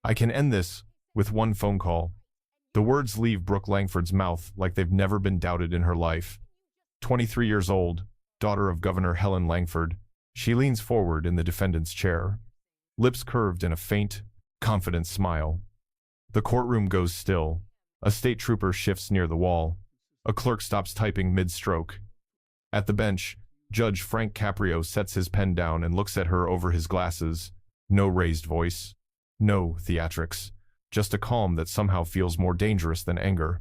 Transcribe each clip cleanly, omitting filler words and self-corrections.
I can end this with one phone call. The words leave Brooke Langford's mouth like they've never been doubted in her life. 23 years old, daughter of Governor Helen Langford, she leans forward in the defendant's chair, lips curved in a faint, confident smile. The courtroom goes still. A state trooper shifts near the wall. A clerk stops typing mid-stroke. At the bench, Judge Frank Caprio sets his pen down and looks at her over his glasses. No raised voice. No theatrics. Just a calm that somehow feels more dangerous than anger.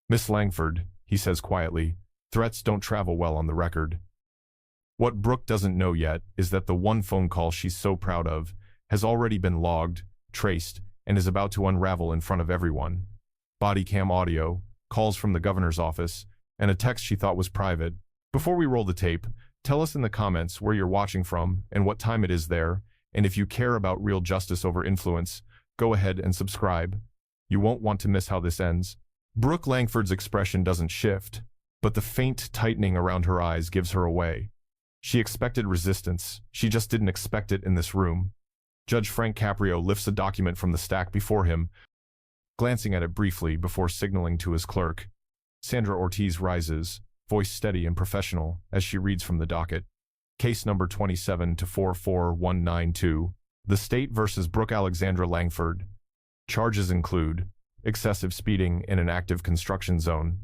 "Miss Langford," he says quietly, "threats don't travel well on the record." What Brooke doesn't know yet is that the one phone call she's so proud of has already been logged, traced, and is about to unravel in front of everyone. Body cam audio, calls from the governor's office, and a text she thought was private. Before we roll the tape, tell us in the comments where you're watching from and what time it is there, and if you care about real justice over influence, go ahead and subscribe. You won't want to miss how this ends. Brooke Langford's expression doesn't shift, but the faint tightening around her eyes gives her away. She expected resistance, she just didn't expect it in this room. Judge Frank Caprio lifts a document from the stack before him, glancing at it briefly before signaling to his clerk. Sandra Ortiz rises, voice steady and professional, as she reads from the docket. Case number 27-44192, the State versus Brooke Alexandra Langford. Charges include excessive speeding in an active construction zone,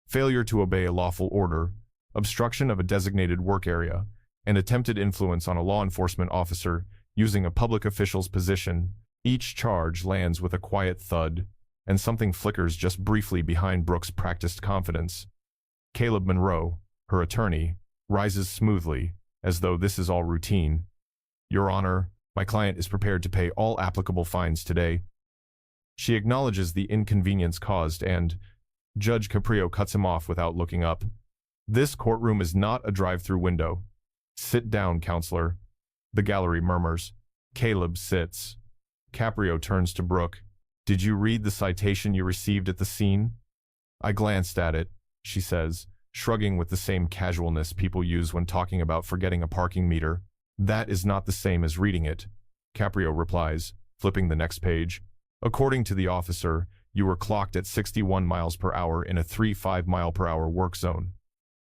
failure to obey a lawful order, obstruction of a designated work area, and attempted influence on a law enforcement officer using a public official's position. Each charge lands with a quiet thud, and something flickers just briefly behind Brooke's practiced confidence. Caleb Monroe, her attorney, rises smoothly, as though this is all routine. "Your Honor, my client is prepared to pay all applicable fines today." She acknowledges the inconvenience caused and Judge Caprio cuts him off without looking up. "This courtroom is not a drive-through window. Sit down, counselor." The gallery murmurs. Caleb sits. Caprio turns to Brooke. "Did you read the citation you received at the scene?" "I glanced at it," she says, shrugging with the same casualness people use when talking about forgetting a parking meter. "That is not the same as reading it," Caprio replies, flipping the next page. "According to the officer, you were clocked at 61 miles per hour in a 35-mile-per-hour work zone."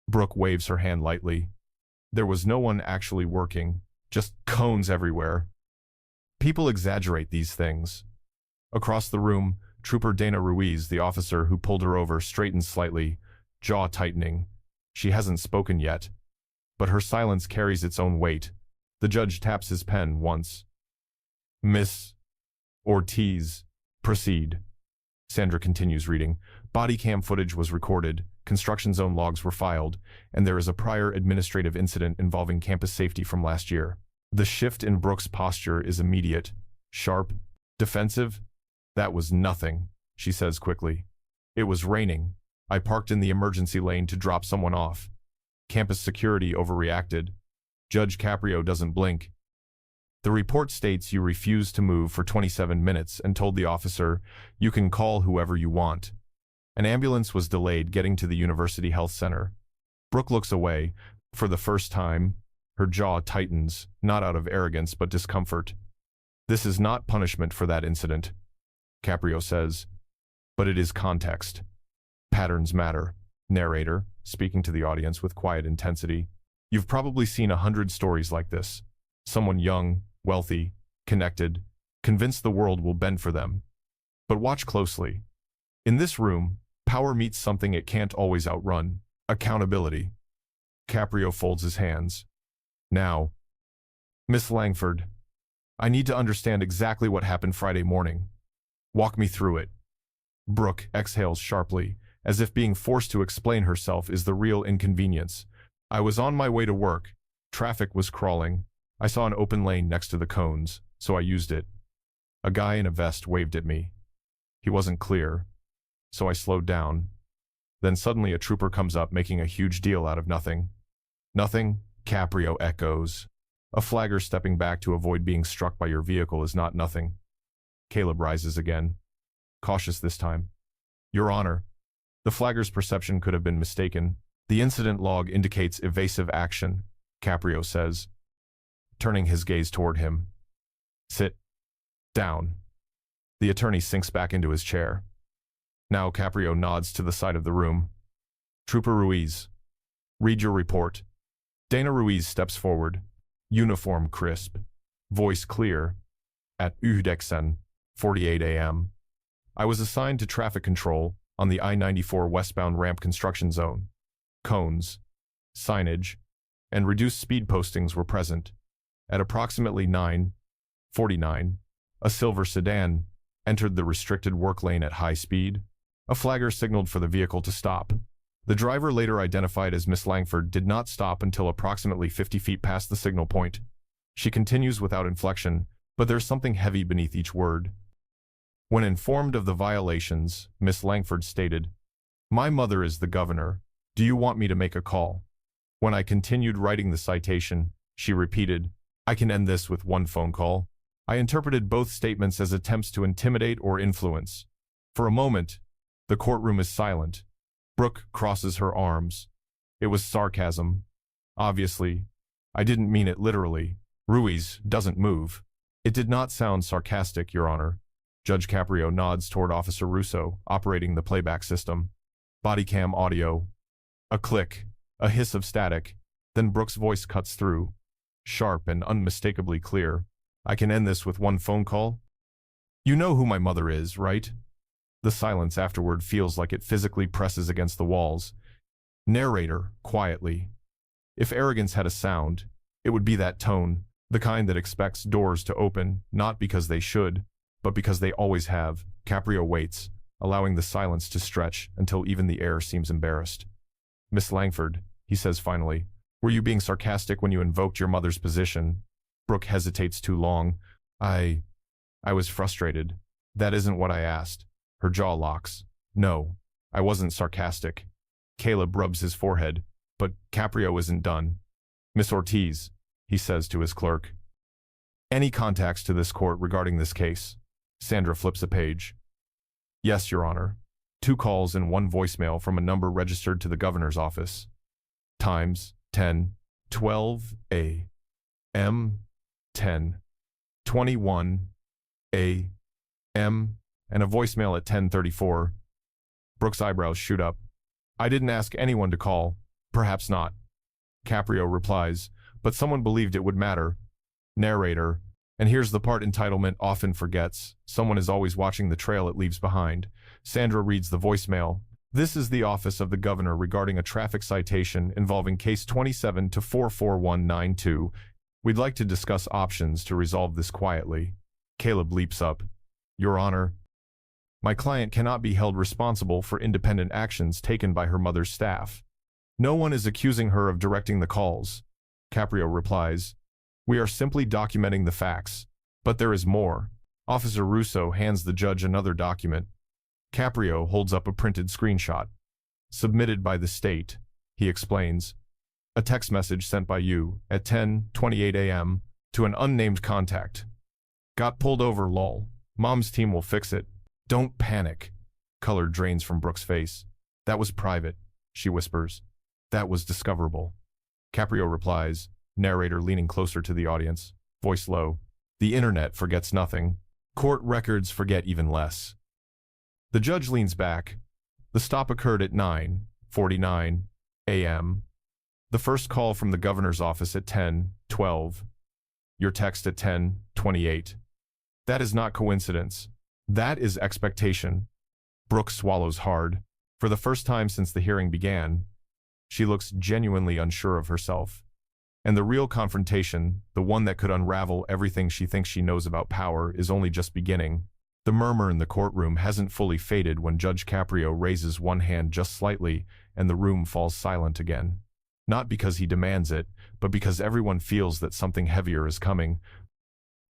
Brooke waves her hand lightly. "There was no one actually working, just cones everywhere." People exaggerate these things. Across the room, Trooper Dana Ruiz, the officer who pulled her over, straightens slightly, jaw tightening. She hasn't spoken yet, but her silence carries its own weight. The judge taps his pen once. "Miss Ortiz, proceed." Sandra continues reading. "Body cam footage was recorded, construction zone logs were filed, and there is a prior administrative incident involving campus safety from last year. The shift in Brooke's posture is immediate, sharp, defensive. That was nothing," she says quickly. "It was raining. I parked in the emergency lane to drop someone off. Campus security overreacted." Judge Caprio doesn't blink. "The report states you refused to move for 27 minutes and told the officer, 'You can call whoever you want.' An ambulance was delayed getting to the University Health Center." Brooke looks away. For the first time, her jaw tightens, not out of arrogance but discomfort. "This is not punishment for that incident," Caprio says, "but it is context. Patterns matter." Narrator, speaking to the audience with quiet intensity. "You've probably seen 100 stories like this. Someone young, wealthy, connected, convinced the world will bend for them. But watch closely. In this room, power meets something it can't always outrun: accountability." Caprio folds his hands. "Now, Miss Langford, I need to understand exactly what happened Friday morning. Walk me through it." Brooke exhales sharply, as if being forced to explain herself is the real inconvenience. "I was on my way to work. Traffic was crawling. I saw an open lane next to the cones, so I used it. A guy in a vest waved at me. He wasn't clear, so I slowed down. Then suddenly a trooper comes up making a huge deal out of nothing." "Nothing?" Caprio echoes. "A flagger stepping back to avoid being struck by your vehicle is not nothing." Caleb rises again, cautious this time. "Your Honor, the flagger's perception could have been mistaken. The incident log indicates evasive action," Caprio says, turning his gaze toward him. "Sit down." The attorney sinks back into his chair. Now Caprio nods to the side of the room. Trooper Ruiz, read your report. Dana Ruiz steps forward, uniform crisp, voice clear. At Udexen, 48 a.m. I was assigned to traffic control on the I-94 westbound ramp construction zone. Cones, signage, and reduced speed postings were present. At approximately 9:49, a silver sedan entered the restricted work lane at high speed. A flagger signaled for the vehicle to stop. The driver, later identified as Miss Langford, did not stop until approximately 50 feet past the signal point. She continues without inflection, but there's something heavy beneath each word. When informed of the violations, Miss Langford stated, "My mother is the governor. Do you want me to make a call?" When I continued writing the citation, she repeated, "I can end this with one phone call." I interpreted both statements as attempts to intimidate or influence. For a moment, the courtroom is silent. Brooke crosses her arms. It was sarcasm. Obviously, I didn't mean it literally. Ruiz doesn't move. It did not sound sarcastic, Your Honor. Judge Caprio nods toward Officer Russo, operating the playback system. Body cam audio. A click, a hiss of static. Then Brooke's voice cuts through, sharp and unmistakably clear. "I can end this with one phone call?" "You know who my mother is, right?" The silence afterward feels like it physically presses against the walls. Narrator, quietly. If arrogance had a sound, it would be that tone, the kind that expects doors to open, not because they should, but because they always have. Caprio waits, allowing the silence to stretch until even the air seems embarrassed. "Miss Langford," he says finally, "were you being sarcastic when you invoked your mother's position?" Brooke hesitates too long. I was frustrated. That isn't what I asked." Her jaw locks. "No, I wasn't sarcastic." Caleb rubs his forehead, but Caprio isn't done. "Miss Ortiz," he says to his clerk. "Any contacts to this court regarding this case?" Sandra flips a page. "Yes, Your Honor. 2 calls and 1 voicemail from a number registered to the governor's office. Times 10:12 a.m., 10:21 a.m., and a voicemail at 10:34. Brooke's eyebrows shoot up. "I didn't ask anyone to call. Perhaps not." Caprio replies, "But someone believed it would matter." Narrator, and here's the part entitlement often forgets. Someone is always watching the trail it leaves behind. Sandra reads the voicemail. "This is the office of the governor regarding a traffic citation involving case 27-44192. We'd like to discuss options to resolve this quietly." Caleb leaps up. "Your Honor, my client cannot be held responsible for independent actions taken by her mother's staff. No one is accusing her of directing the calls." Caprio replies, "We are simply documenting the facts. But there is more." Officer Russo hands the judge another document. Caprio holds up a printed screenshot. "Submitted by the state," he explains. "A text message sent by you at 10:28 a.m. to an unnamed contact. Got pulled over, lol. Mom's team will fix it. Don't panic." Color drains from Brooke's face. "That was private," she whispers. "That was discoverable." Caprio replies, narrator leaning closer to the audience, voice low. "The internet forgets nothing. Court records forget even less." The judge leans back. The stop occurred at 9:49 a.m. The first call from the governor's office at 10:12. Your text at 10:28. That is not coincidence. That is expectation. Brooke swallows hard. For the first time since the hearing began, she looks genuinely unsure of herself. And the real confrontation, the one that could unravel everything she thinks she knows about power, is only just beginning. The murmur in the courtroom hasn't fully faded when Judge Caprio raises one hand just slightly and the room falls silent again. Not because he demands it, but because everyone feels that something heavier is coming.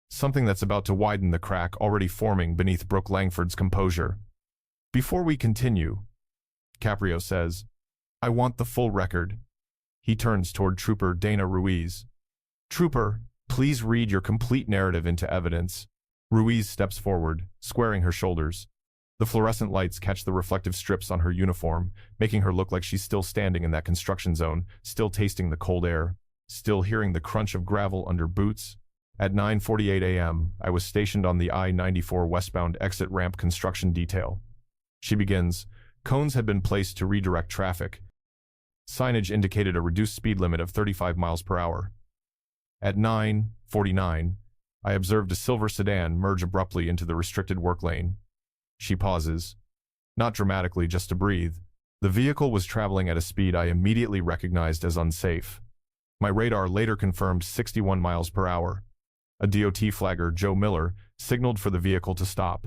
Something that's about to widen the crack already forming beneath Brooke Langford's composure. "Before we continue," Caprio says, "I want the full record." He turns toward Trooper Dana Ruiz. "Trooper, please read your complete narrative into evidence." Ruiz steps forward, squaring her shoulders. The fluorescent lights catch the reflective strips on her uniform, making her look like she's still standing in that construction zone, still tasting the cold air, still hearing the crunch of gravel under boots. At 9:48 a.m., I was stationed on the I-94 westbound exit ramp construction detail. She begins. Cones had been placed to redirect traffic. Signage indicated a reduced speed limit of 35 miles per hour. At 9:49, I observed a silver sedan merge abruptly into the restricted work lane. She pauses. Not dramatically, just to breathe. The vehicle was traveling at a speed I immediately recognized as unsafe. My radar later confirmed 61 miles per hour. A DOT flagger, Joe Miller, signaled for the vehicle to stop.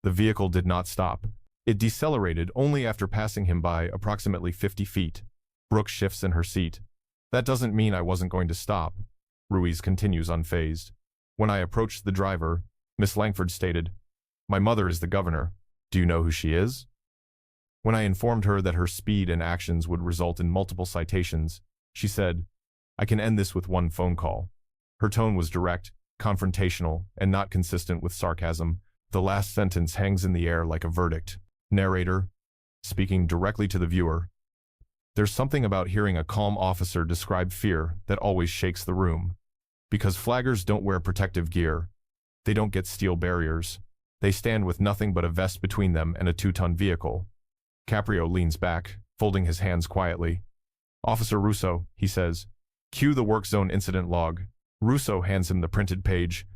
The vehicle did not stop. It decelerated only after passing him by approximately 50 feet. Brooke shifts in her seat. That doesn't mean I wasn't going to stop. Ruiz continues unfazed. When I approached the driver, Miss Langford stated, "My mother is the governor. Do you know who she is?" When I informed her that her speed and actions would result in multiple citations, she said, "I can end this with one phone call." Her tone was direct, confrontational, and not consistent with sarcasm. The last sentence hangs in the air like a verdict. Narrator, speaking directly to the viewer. There's something about hearing a calm officer describe fear that always shakes the room. Because flaggers don't wear protective gear. They don't get steel barriers. They stand with nothing but a vest between them and a 2-ton vehicle. Caprio leans back, folding his hands quietly. "Officer Russo," he says, "cue the work zone incident log." Russo hands him the printed page.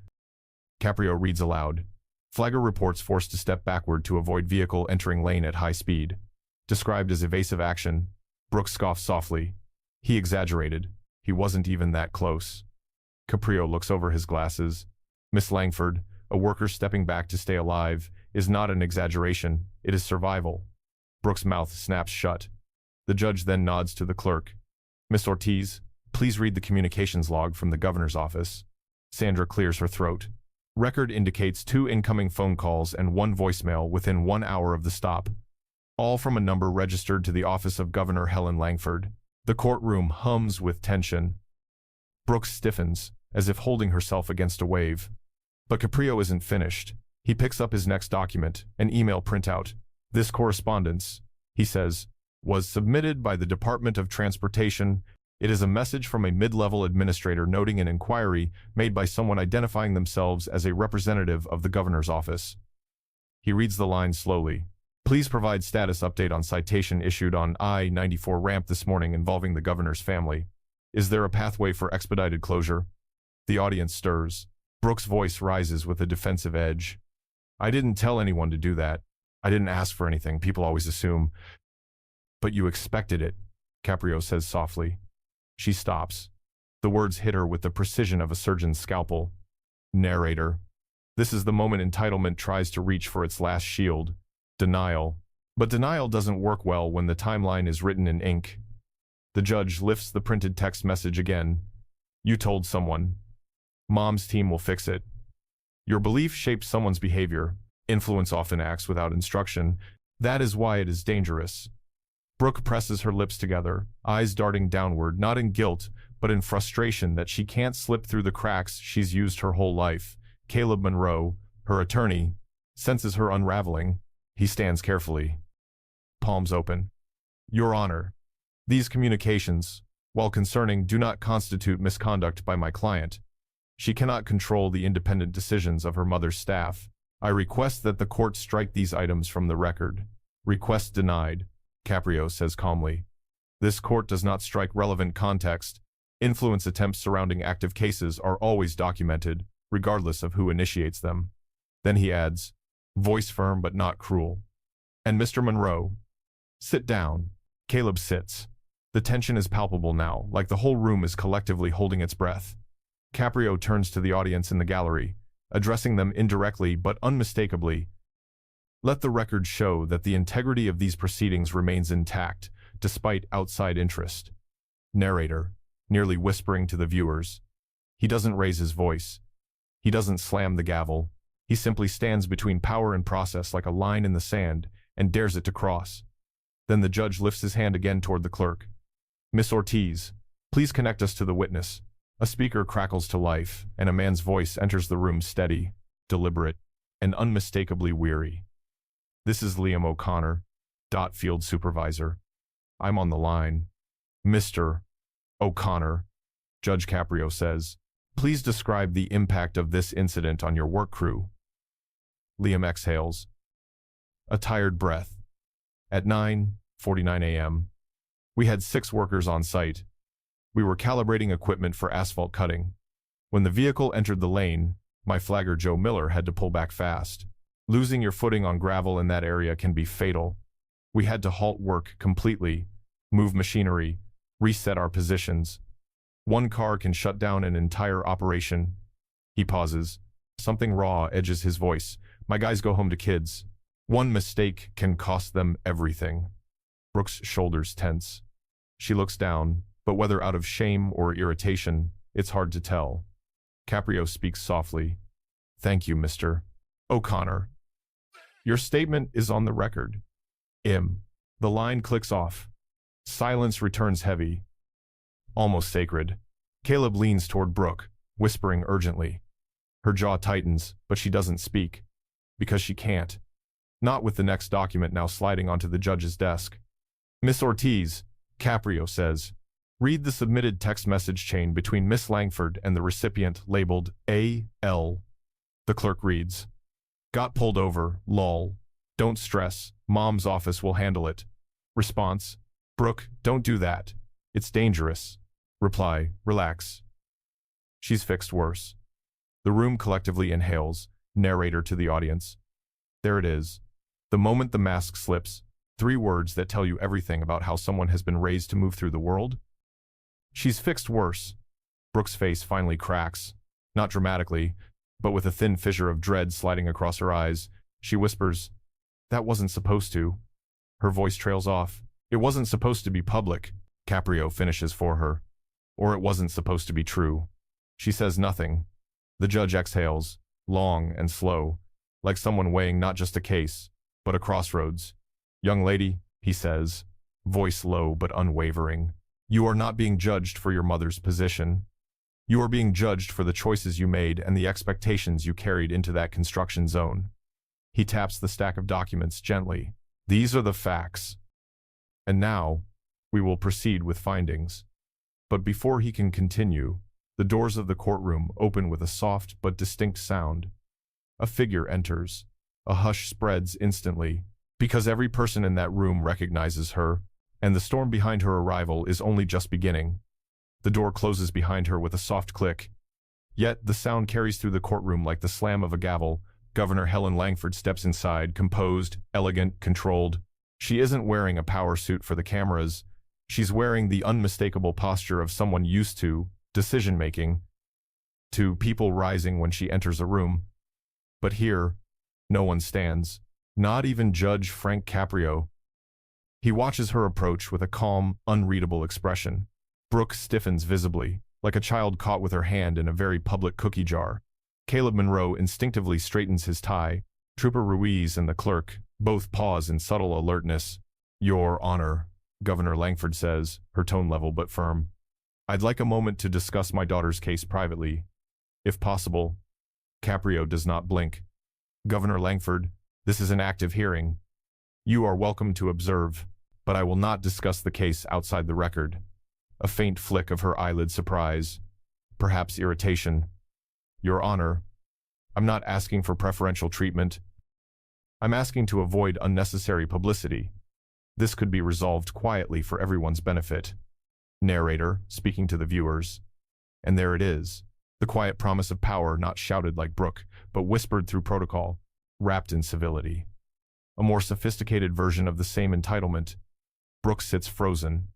Caprio reads aloud. Flagger reports forced to step backward to avoid vehicle entering lane at high speed. Described as evasive action. Brooke scoffs softly. He exaggerated. He wasn't even that close. Caprio looks over his glasses. Miss Langford, a worker stepping back to stay alive, is not an exaggeration. It is survival. Brooke's mouth snaps shut. The judge then nods to the clerk. "Miss Ortiz, please read the communications log from the governor's office." Sandra clears her throat. Record indicates 2 incoming phone calls and 1 voicemail within 1 hour of the stop. All from a number registered to the office of Governor Helen Langford. The courtroom hums with tension. Brooke stiffens, as if holding herself against a wave. But Caprio isn't finished. He picks up his next document, an email printout. "This correspondence," he says, "was submitted by the Department of Transportation. It is a message from a mid-level administrator noting an inquiry made by someone identifying themselves as a representative of the governor's office." He reads the line slowly. "Please provide status update on citation issued on I-94 ramp this morning involving the governor's family. Is there a pathway for expedited closure?" The audience stirs. Brooke's voice rises with a defensive edge. "I didn't tell anyone to do that. I didn't ask for anything. People always assume." "But you expected it," Caprio says softly. She stops. The words hit her with the precision of a surgeon's scalpel. Narrator. This is the moment entitlement tries to reach for its last shield. Denial. But denial doesn't work well when the timeline is written in ink. The judge lifts the printed text message again. "You told someone. Mom's team will fix it." Your belief shapes someone's behavior. Influence often acts without instruction. That is why it is dangerous. Brooke presses her lips together, eyes darting downward, not in guilt, but in frustration that she can't slip through the cracks she's used her whole life. Caleb Monroe, her attorney, senses her unraveling. He stands carefully. Palms open. "Your Honor, these communications, while concerning, do not constitute misconduct by my client. She cannot control the independent decisions of her mother's staff. I request that the court strike these items from the record." "Request denied," Caprio says calmly. "This court does not strike relevant context. Influence attempts surrounding active cases are always documented, regardless of who initiates them." Then he adds, voice firm but not cruel, "And Mr. Monroe, sit down." Caleb sits. The tension is palpable now, like the whole room is collectively holding its breath. Caprio turns to the audience in the gallery, addressing them indirectly but unmistakably. "Let the record show that the integrity of these proceedings remains intact, despite outside interest." Narrator, nearly whispering to the viewers. He doesn't raise his voice. He doesn't slam the gavel. He simply stands between power and process like a line in the sand and dares it to cross. Then the judge lifts his hand again toward the clerk. "Miss Ortiz, please connect us to the witness." A speaker crackles to life, and a man's voice enters the room steady, deliberate, and unmistakably weary. "This is Liam O'Connor, field supervisor. I'm on the line." "Mr. O'Connor," Judge Caprio says, Please describe the impact of this incident on your work crew. Liam exhales. A tired breath. At 9:49 a.m., we had 6 workers on site. We were calibrating equipment for asphalt cutting. When the vehicle entered the lane, my flagger Joe Miller had to pull back fast. Losing your footing on gravel in that area can be fatal. We had to halt work completely, move machinery, reset our positions. One car can shut down an entire operation. He pauses. Something raw edges his voice. My guys go home to kids. One mistake can cost them everything. Brooke's shoulders tense. She looks down, but whether out of shame or irritation, it's hard to tell. Caprio speaks softly. Thank you, Mr. O'Connor. Your statement is on the record. The line clicks off. Silence returns heavy, almost sacred. Caleb leans toward Brooke, whispering urgently. Her jaw tightens, but she doesn't speak. Because she can't. Not with the next document now sliding onto the judge's desk. Miss Ortiz, Caprio says, read the submitted text message chain between Miss Langford and the recipient labeled A.L. The clerk reads, got pulled over, lol. Don't stress, Mom's office will handle it. Response, Brooke, don't do that. It's dangerous. Reply, relax. She's fixed worse. The room collectively inhales, narrator to the audience. There it is. The moment the mask slips, 3 words that tell you everything about how someone has been raised to move through the world. She's fixed worse. Brooke's face finally cracks, not dramatically, but with a thin fissure of dread sliding across her eyes. She whispers, that wasn't supposed to. Her voice trails off. It wasn't supposed to be public, Caprio finishes for her. Or it wasn't supposed to be true. She says nothing. The judge exhales, long and slow, like someone weighing not just a case, but a crossroads. Young lady, he says, voice low but unwavering, you are not being judged for your mother's position. You are being judged for the choices you made and the expectations you carried into that construction zone. He taps the stack of documents gently. These are the facts. And now, we will proceed with findings. But before he can continue, the doors of the courtroom open with a soft but distinct sound. A figure enters. A hush spreads instantly, because every person in that room recognizes her, and the storm behind her arrival is only just beginning. The door closes behind her with a soft click. Yet the sound carries through the courtroom like the slam of a gavel. Governor Helen Langford steps inside, composed, elegant, controlled. She isn't wearing a power suit for the cameras. She's wearing the unmistakable posture of someone used to decision-making, to people rising when she enters a room. But here, no one stands, not even Judge Frank Caprio. He watches her approach with a calm, unreadable expression. Brooke stiffens visibly, like a child caught with her hand in a very public cookie jar. Caleb Monroe instinctively straightens his tie. Trooper Ruiz and the clerk both pause in subtle alertness. Your Honor, Governor Langford says, her tone level but firm. I'd like a moment to discuss my daughter's case privately, if possible. Caprio does not blink. Governor Langford, this is an active hearing. You are welcome to observe, but I will not discuss the case outside the record. A faint flick of her eyelid surprise, perhaps irritation. Your Honor, I'm not asking for preferential treatment. I'm asking to avoid unnecessary publicity. This could be resolved quietly for everyone's benefit. Narrator, speaking to the viewers. And there it is, the quiet promise of power not shouted like Brooke, but whispered through protocol, wrapped in civility. A more sophisticated version of the same entitlement. Brooke sits frozen,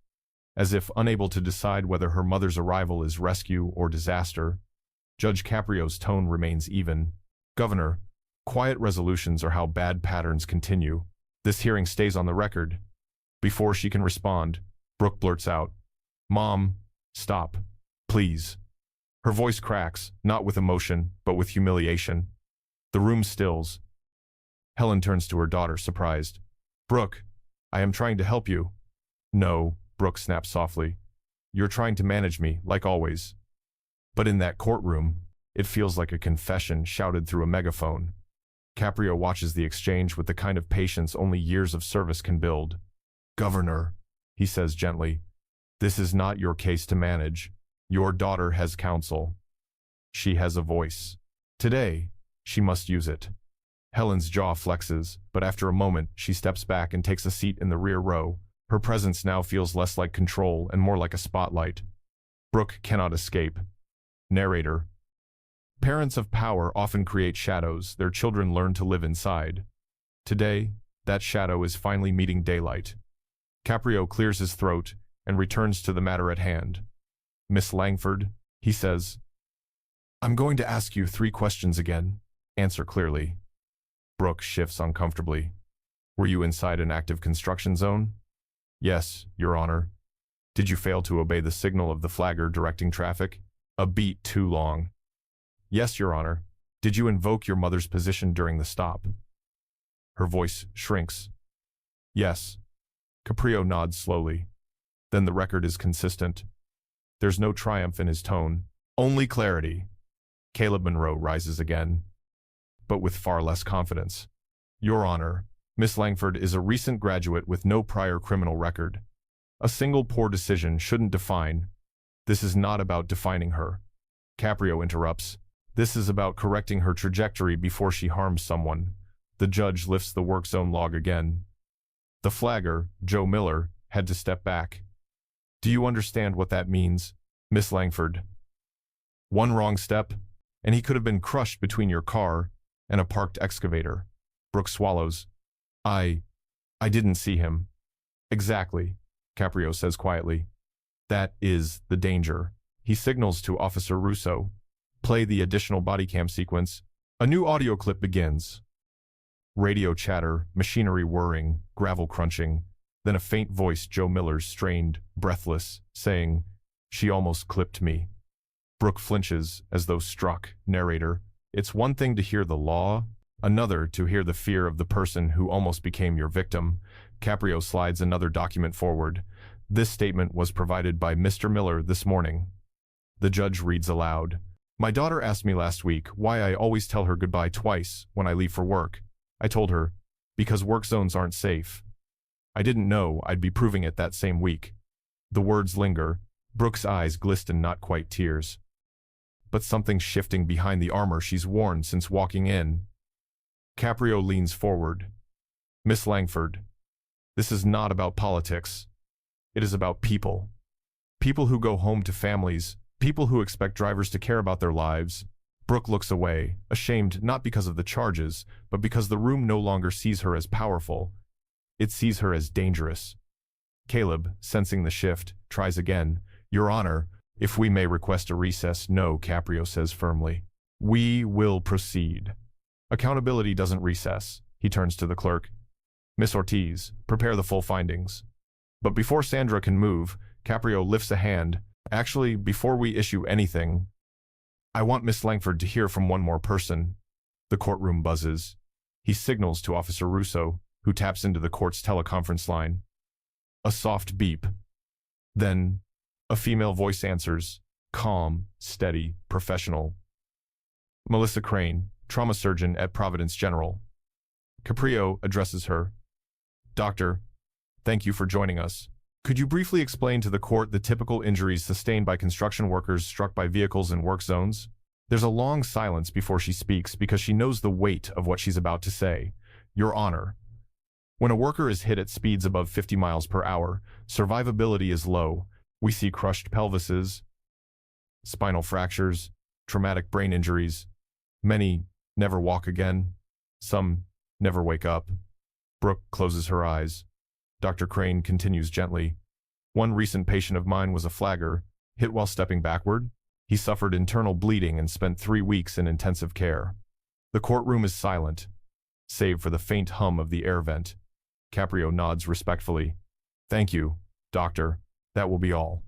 as if unable to decide whether her mother's arrival is rescue or disaster. Judge Caprio's tone remains even. Governor, quiet resolutions are how bad patterns continue. This hearing stays on the record. Before she can respond, Brooke blurts out, Mom, stop, please. Her voice cracks, not with emotion, but with humiliation. The room stills. Helen turns to her daughter, surprised. Brooke, I am trying to help you. No, Brooke snaps softly. You're trying to manage me, like always. But in that courtroom, it feels like a confession shouted through a megaphone. Caprio watches the exchange with the kind of patience only years of service can build. Governor, he says gently, this is not your case to manage. Your daughter has counsel. She has a voice. Today, she must use it. Helen's jaw flexes, but after a moment, she steps back and takes a seat in the rear row. Her presence now feels less like control and more like a spotlight. Brooke cannot escape. Narrator. Parents of power often create shadows their children learn to live inside. Today, that shadow is finally meeting daylight. Caprio clears his throat and returns to the matter at hand. Miss Langford, he says, I'm going to ask you 3 questions again. Answer clearly. Brooke shifts uncomfortably. Were you inside an active construction zone? Yes, Your Honor. Did you fail to obey the signal of the flagger directing traffic? A beat too long. Yes, Your Honor. Did you invoke your mother's position during the stop? Her voice shrinks. Yes. Caprio nods slowly. Then the record is consistent. There's no triumph in his tone, only clarity. Caleb Monroe rises again, but with far less confidence. Your Honor, Miss Langford is a recent graduate with no prior criminal record. A single poor decision shouldn't define. This is not about defining her. Caprio interrupts. This is about correcting her trajectory before she harms someone. The judge lifts the work zone log again. The flagger, Joe Miller, had to step back. Do you understand what that means, Miss Langford? One wrong step, and he could have been crushed between your car and a parked excavator. Brooke swallows. I didn't see him. Exactly, Caprio says quietly. That is the danger. He signals to Officer Russo. Play the additional body cam sequence. A new audio clip begins. Radio chatter, machinery whirring, gravel crunching, then a faint voice, Joe Miller's, strained, breathless, saying, She almost clipped me. Brooke flinches as though struck. Narrator. It's one thing to hear the law, another to hear the fear of the person who almost became your victim. Caprio slides another document forward. This statement was provided by Mr. Miller this morning. The judge reads aloud. My daughter asked me last week why I always tell her goodbye twice when I leave for work. I told her, because work zones aren't safe. I didn't know I'd be proving it that same week. The words linger. Brooke's eyes glisten, not quite tears. But something's shifting behind the armor she's worn since walking in. Caprio leans forward. Miss Langford, this is not about politics. It is about people. People who go home to families, people who expect drivers to care about their lives. Brooke looks away, ashamed not because of the charges, but because the room no longer sees her as powerful. It sees her as dangerous. Caleb, sensing the shift, tries again. Your Honor, if we may request a recess. No, Caprio says firmly. We will proceed. Accountability doesn't recess. He turns to the clerk. Miss Ortiz, prepare the full findings. But before Sandra can move, Caprio lifts a hand. Actually, before we issue anything, I want Miss Langford to hear from one more person. The courtroom buzzes. He signals to Officer Russo, who taps into the court's teleconference line. A soft beep. Then, a female voice answers, calm, steady, professional. Melissa Crane, trauma surgeon at Providence General. Caprio addresses her. Doctor, thank you for joining us. Could you briefly explain to the court the typical injuries sustained by construction workers struck by vehicles in work zones? There's a long silence before she speaks because she knows the weight of what she's about to say. Your Honor, when a worker is hit at speeds above 50 miles per hour, survivability is low. We see crushed pelvises, spinal fractures, traumatic brain injuries. Many never walk again. Some never wake up. Brooke closes her eyes. Dr. Crane continues gently. One recent patient of mine was a flagger, hit while stepping backward. He suffered internal bleeding and spent 3 weeks in intensive care. The courtroom is silent, save for the faint hum of the air vent. Caprio nods respectfully. Thank you, doctor. That will be all.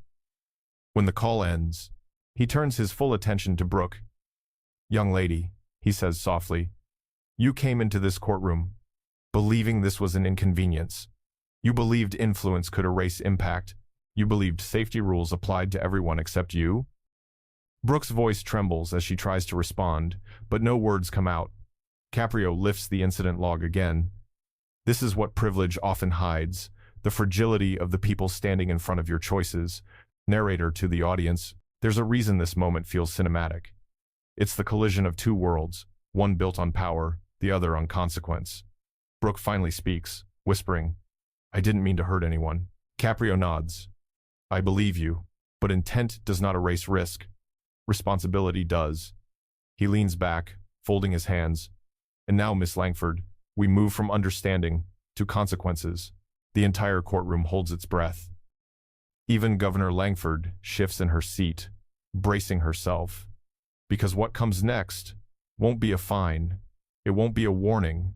When the call ends, he turns his full attention to Brooke. Young lady, he says softly, you came into this courtroom believing this was an inconvenience. You believed influence could erase impact. You believed safety rules applied to everyone except you. Brooke's voice trembles as she tries to respond, but no words come out. Caprio lifts the incident log again. This is what privilege often hides, the fragility of the people standing in front of your choices. Narrator to the audience, there's a reason this moment feels cinematic. It's the collision of two worlds, one built on power, the other on consequence. Brooke finally speaks, whispering, "I didn't mean to hurt anyone." Caprio nods. "I believe you, but intent does not erase risk. Responsibility does." He leans back, folding his hands. "And now, Miss Langford, we move from understanding to consequences." The entire courtroom holds its breath. Even Governor Langford shifts in her seat, bracing herself. Because what comes next won't be a fine. It won't be a warning.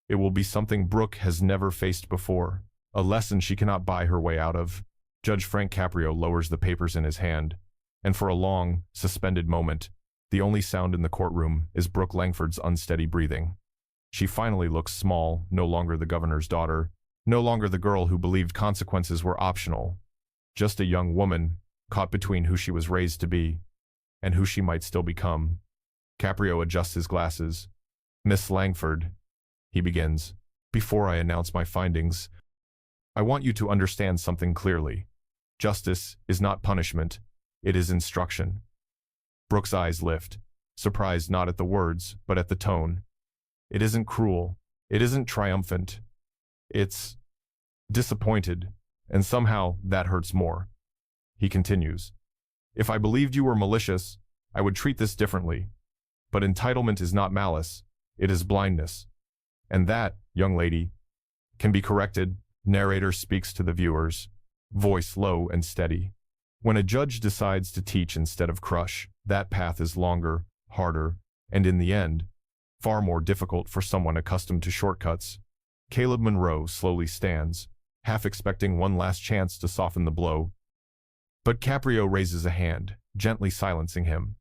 It will be something Brooke has never faced before, a lesson she cannot buy her way out of. Judge Frank Caprio lowers the papers in his hand, and for a long, suspended moment, the only sound in the courtroom is Brooke Langford's unsteady breathing. She finally looks small, no longer the governor's daughter, no longer the girl who believed consequences were optional, just a young woman caught between who she was raised to be and who she might still become. Caprio adjusts his glasses. "Miss Langford," he begins, "before I announce my findings, I want you to understand something clearly. Justice is not punishment, it is instruction." Brooke's eyes lift, surprised not at the words, but at the tone. It isn't cruel, it isn't triumphant. It's disappointed, and somehow that hurts more. He continues, "If I believed you were malicious, I would treat this differently. But entitlement is not malice, it is blindness. And that, young lady, can be corrected." Narrator speaks to the viewers, voice low and steady. "When a judge decides to teach instead of crush, that path is longer, harder, and in the end, far more difficult for someone accustomed to shortcuts." Caleb Monroe slowly stands, half expecting one last chance to soften the blow. But Caprio raises a hand, gently silencing him.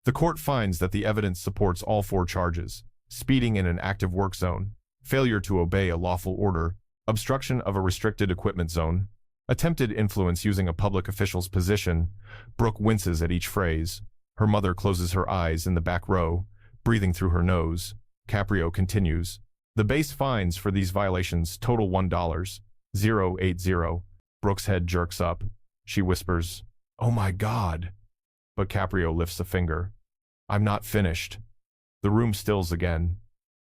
The court finds that the evidence supports all four charges: speeding in an active work zone, failure to obey a lawful order, obstruction of a restricted equipment zone, attempted influence using a public official's position. Brooke winces at each phrase. Her mother closes her eyes in the back row, breathing through her nose. Caprio continues, "The base fines for these violations total $1,080. Brooke's head jerks up. She whispers, "Oh my God!" But Caprio lifts a finger. "I'm not finished." The room stills again.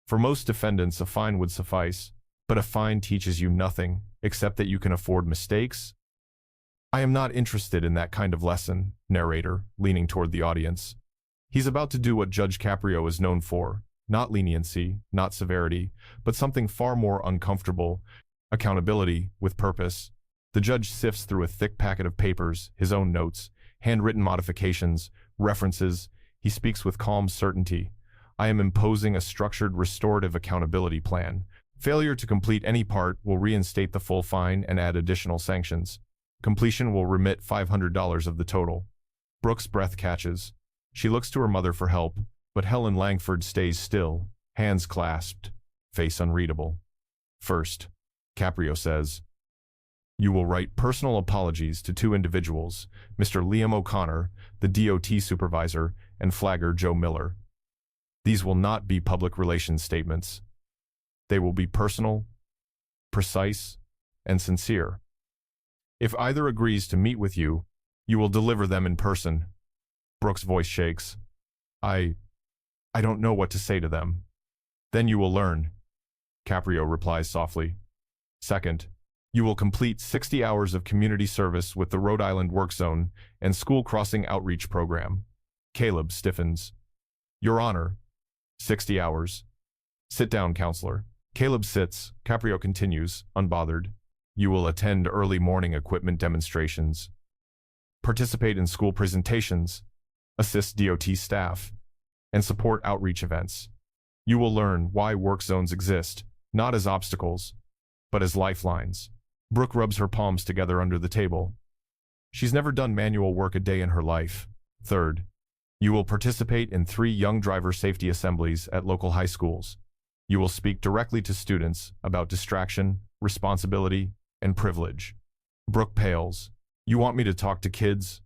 For most defendants, a fine would suffice, but a fine teaches you nothing, except that you can afford mistakes. "I am not interested in that kind of lesson," narrator, leaning toward the audience. He's about to do what Judge Caprio is known for, not leniency, not severity, but something far more uncomfortable: accountability with purpose. The judge sifts through a thick packet of papers, his own notes, handwritten modifications, references. He speaks with calm certainty. "I am imposing a structured restorative accountability plan. Failure to complete any part will reinstate the full fine and add additional sanctions. Completion will remit $500 of the total." Brooke's breath catches. She looks to her mother for help, but Helen Langford stays still, hands clasped, face unreadable. "First," Caprio says, "you will write personal apologies to two individuals, Mr. Liam O'Connor, the DOT supervisor, and flagger Joe Miller. These will not be public relations statements. They will be personal, precise, and sincere. If either agrees to meet with you, you will deliver them in person." Brooke's voice shakes. I don't know what to say to them." "Then you will learn," Caprio replies softly. "Second, you will complete 60 hours of community service with the Rhode Island Work Zone and School Crossing Outreach Program." Caleb stiffens. "Your Honor, 60 hours. Sit down, counselor." Caleb sits. Caprio continues, unbothered. "You will attend early morning equipment demonstrations, participate in school presentations, assist DOT staff, and support outreach events. You will learn why work zones exist, not as obstacles, but as lifelines." Brooke rubs her palms together under the table. She's never done manual work a day in her life. "Third, you will participate in 3 young driver safety assemblies at local high schools. You will speak directly to students about distraction, responsibility, and privilege." Brooke pales. "You want me to talk to kids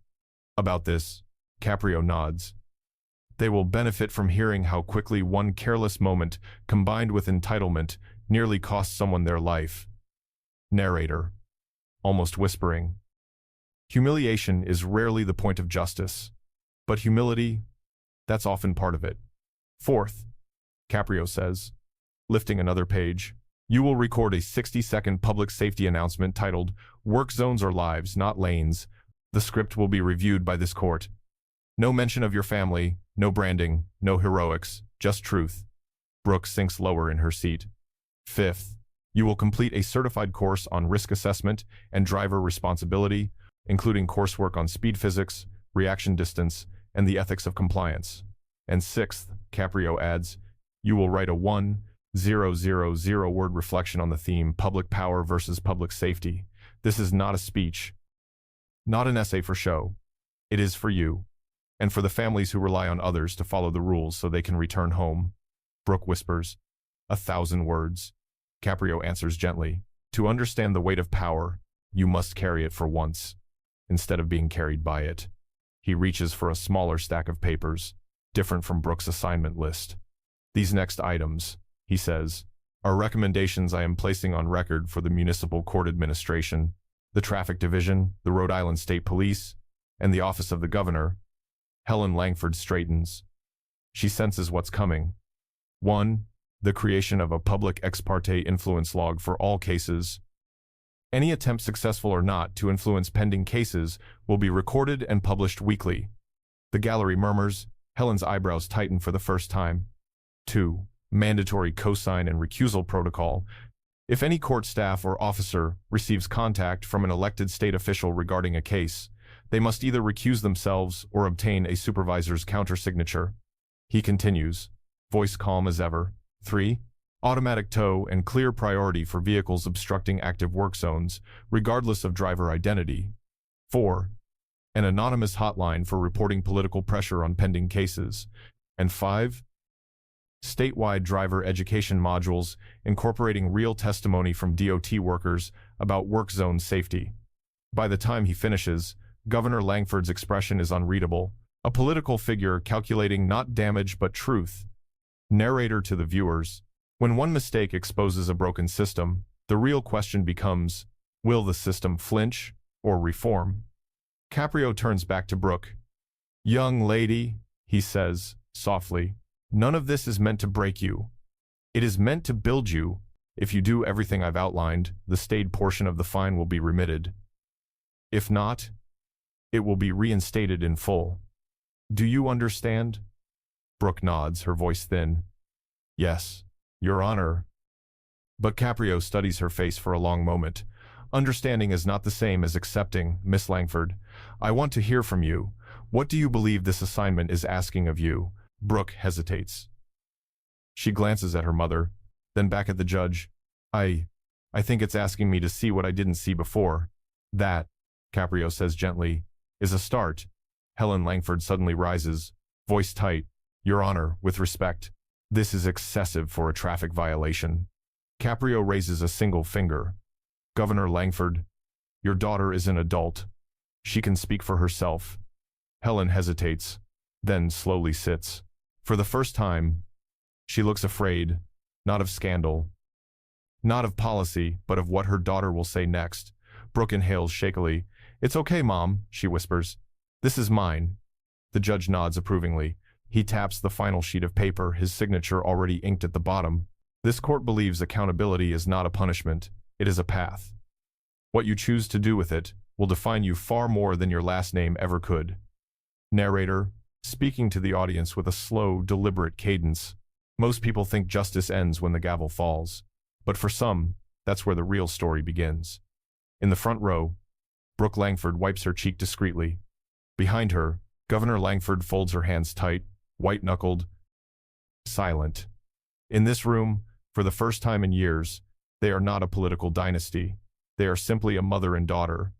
about this?" Caprio nods. "They will benefit from hearing how quickly one careless moment, combined with entitlement, nearly cost someone their life." Narrator, almost whispering, "Humiliation is rarely the point of justice, but humility That's often part of it. Fourth, Caprio says, lifting another page, you will record a 60-second public safety announcement titled, Work Zones are Lives, Not Lanes. The script will be reviewed by this court. No mention of your family, no branding, no heroics, just truth. Brooke sinks lower in her seat. Fifth, you will complete a certified course on risk assessment and driver responsibility, including coursework on speed physics, reaction distance, and the ethics of compliance. And sixth, Caprio adds, you will write a 1,000-word reflection on the theme Public Power versus Public Safety. This is not a speech, not an essay for show. It is for you, and for the families who rely on others to follow the rules so they can return home. Brooke whispers, 1,000 words. Caprio answers gently, to understand the weight of power, you must carry it for once, instead of being carried by it. He reaches for a smaller stack of papers, different from Brooke's assignment list. These next items, he says, are recommendations I am placing on record for the Municipal Court Administration, the Traffic Division, the Rhode Island State Police, and the Office of the Governor. Helen Langford straightens. She senses what's coming. 1. The creation of a public ex parte influence log for all cases. Any attempt, successful or not, to influence pending cases will be recorded and published weekly. The gallery murmurs. Helen's eyebrows tighten for the first time. 2. Mandatory cosign and recusal protocol. If any court staff or officer receives contact from an elected state official regarding a case, they must either recuse themselves or obtain a supervisor's countersignature. He continues, voice calm as ever. 3. Automatic tow and clear priority for vehicles obstructing active work zones, regardless of driver identity. 4. An anonymous hotline for reporting political pressure on pending cases. And 5. Statewide driver education modules incorporating real testimony from DOT workers about work zone safety. By the time he finishes, Governor Langford's expression is unreadable, a political figure calculating not damage but truth. Narrator to the viewers, when one mistake exposes a broken system, the real question becomes, will the system flinch or reform? Caprio turns back to Brooke. Young lady, he says, softly, none of this is meant to break you. It is meant to build you. If you do everything I've outlined, the stayed portion of the fine will be remitted. If not, it will be reinstated in full. Do you understand? Brooke nods, her voice thin. Yes, Your Honor. But Caprio studies her face for a long moment. Understanding is not the same as accepting, Miss Langford. I want to hear from you. What do you believe this assignment is asking of you? Brooke hesitates. She glances at her mother, then back at the judge. I think it's asking me to see what I didn't see before. That, Caprio says gently, is a start. Helen Langford suddenly rises, voice tight. Your Honor, with respect, this is excessive for a traffic violation. Caprio raises a single finger. Governor Langford, your daughter is an adult. She can speak for herself. Helen hesitates, then slowly sits. For the first time, she looks afraid, not of scandal, not of policy, but of what her daughter will say next. Brooke inhales shakily. It's okay, Mom, she whispers. This is mine. The judge nods approvingly. He taps the final sheet of paper, his signature already inked at the bottom. This court believes accountability is not a punishment, it is a path. What you choose to do with it will define you far more than your last name ever could. Narrator, speaking to the audience with a slow, deliberate cadence. Most people think justice ends when the gavel falls, but for some, that's where the real story begins. In the front row, Brooke Langford wipes her cheek discreetly. Behind her, Governor Langford folds her hands tight, white-knuckled, silent. In this room, for the first time in years, they are not a political dynasty. They are simply a mother and daughter.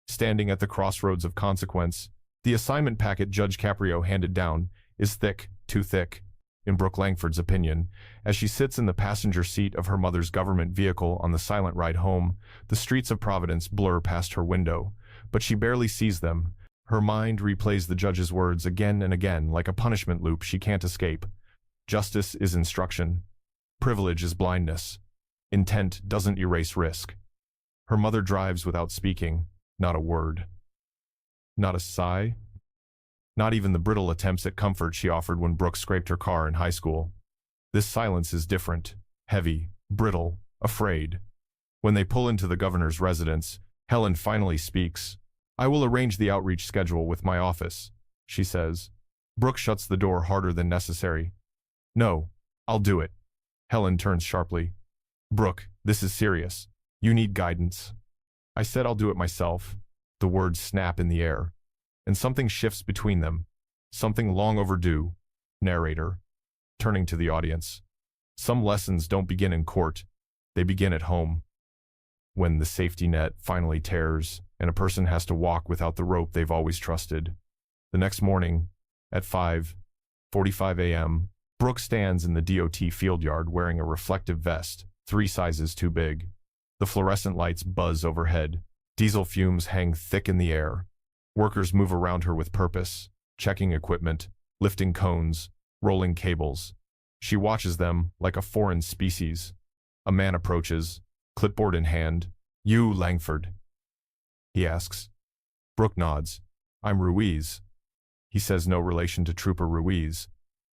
Standing at the crossroads of consequence, the assignment packet Judge Caprio handed down is thick, too thick, in Brooke Langford's opinion. As she sits in the passenger seat of her mother's government vehicle on the silent ride home, the streets of Providence blur past her window, but she barely sees them. Her mind replays the judge's words again and again like a punishment loop she can't escape. Justice is instruction. Privilege is blindness. Intent doesn't erase risk. Her mother drives without speaking, not a word. Not a sigh. Not even the brittle attempts at comfort she offered when Brooke scraped her car in high school. This silence is different, heavy, brittle, afraid. When they pull into the governor's residence, Helen finally speaks. "I will arrange the outreach schedule with my office," she says. Brooke shuts the door harder than necessary. "No, I'll do it." Helen turns sharply. "Brooke, this is serious. You need guidance." "I said I'll do it myself." The words snap in the air, and something shifts between them. Something long overdue. Narrator, turning to the audience. Some lessons don't begin in court. They begin at home. When the safety net finally tears, and a person has to walk without the rope they've always trusted. The next morning, at 5:45 a.m., Brooke stands in the DOT field yard wearing a reflective vest, 3 sizes too big. The fluorescent lights buzz overhead. Diesel fumes hang thick in the air. Workers move around her with purpose, checking equipment, lifting cones, rolling cables. She watches them like a foreign species. A man approaches, clipboard in hand. "You, Langford?" he asks. Brooke nods. "I'm Ruiz." He says, "No relation to Trooper Ruiz.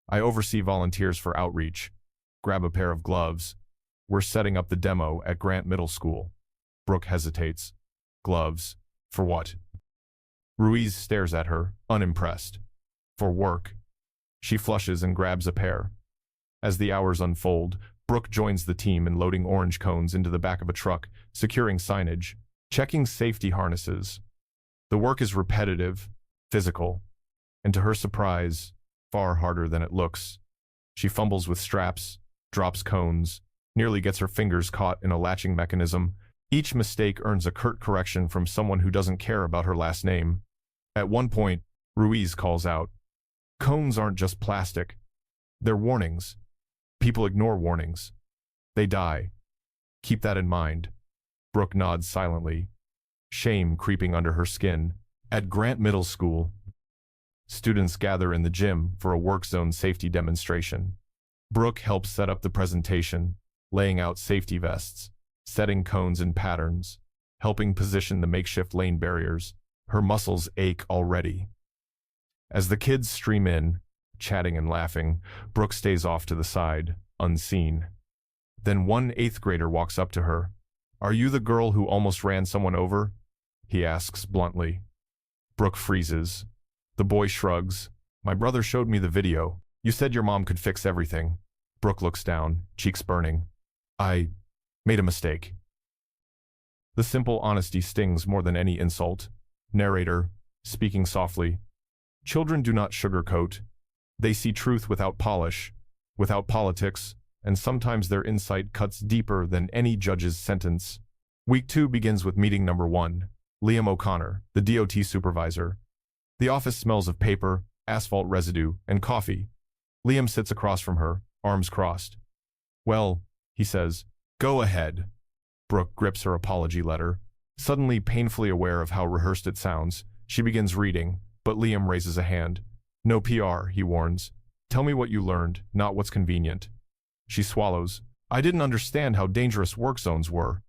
I oversee volunteers for outreach. Grab a pair of gloves. We're setting up the demo at Grant Middle School." Brooke hesitates. "Gloves? For what?" Ruiz stares at her, unimpressed. "For work." She flushes and grabs a pair. As the hours unfold, Brooke joins the team in loading orange cones into the back of a truck, securing signage, checking safety harnesses. The work is repetitive, physical, and to her surprise, far harder than it looks. She fumbles with straps, drops cones, nearly gets her fingers caught in a latching mechanism. Each mistake earns a curt correction from someone who doesn't care about her last name. At one point, Ruiz calls out, "Cones aren't just plastic. They're warnings. People ignore warnings. They die. Keep that in mind." Brooke nods silently, shame creeping under her skin. At Grant Middle School, students gather in the gym for a work zone safety demonstration. Brooke helps set up the presentation, laying out safety vests, setting cones in patterns, helping position the makeshift lane barriers. Her muscles ache already. As the kids stream in, chatting and laughing, Brooke stays off to the side, unseen. Then one 8th grader walks up to her. "Are you the girl who almost ran someone over?" he asks bluntly. Brooke freezes. The boy shrugs. "My brother showed me the video. You said your mom could fix everything." Brooke looks down, cheeks burning. "I made a mistake." The simple honesty stings more than any insult. Narrator, speaking softly. Children do not sugarcoat. They see truth without polish, without politics, and sometimes their insight cuts deeper than any judge's sentence. Week 2 begins with meeting number 1, Liam O'Connor, the DOT supervisor. The office smells of paper, asphalt residue, and coffee. Liam sits across from her, arms crossed. "Well," he says, "go ahead." Brooke grips her apology letter. Suddenly painfully aware of how rehearsed it sounds, she begins reading, but Liam raises a hand. "No PR," he warns. "Tell me what you learned, not what's convenient." She swallows. "I didn't understand how dangerous work zones were,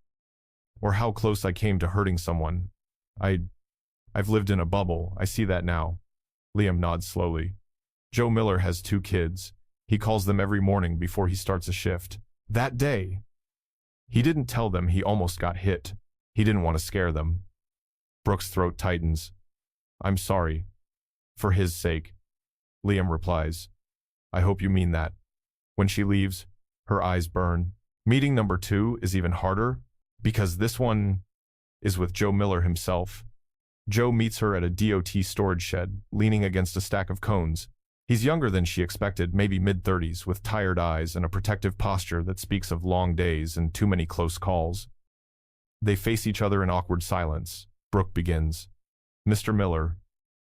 or how close I came to hurting someone. I've lived in a bubble, I see that now." Liam nods slowly. Joe Miller has 2 kids. He calls them every morning before he starts a shift. That day, he didn't tell them he almost got hit. He didn't want to scare them. Brooke's throat tightens. "I'm sorry. For his sake." Liam replies, "I hope you mean that." When she leaves, her eyes burn. Meeting number 2 is even harder, because this one is with Joe Miller himself. Joe meets her at a DOT storage shed, leaning against a stack of cones. He's younger than she expected, maybe mid-30s, with tired eyes and a protective posture that speaks of long days and too many close calls. They face each other in awkward silence. Brooke begins. "Mr. Miller,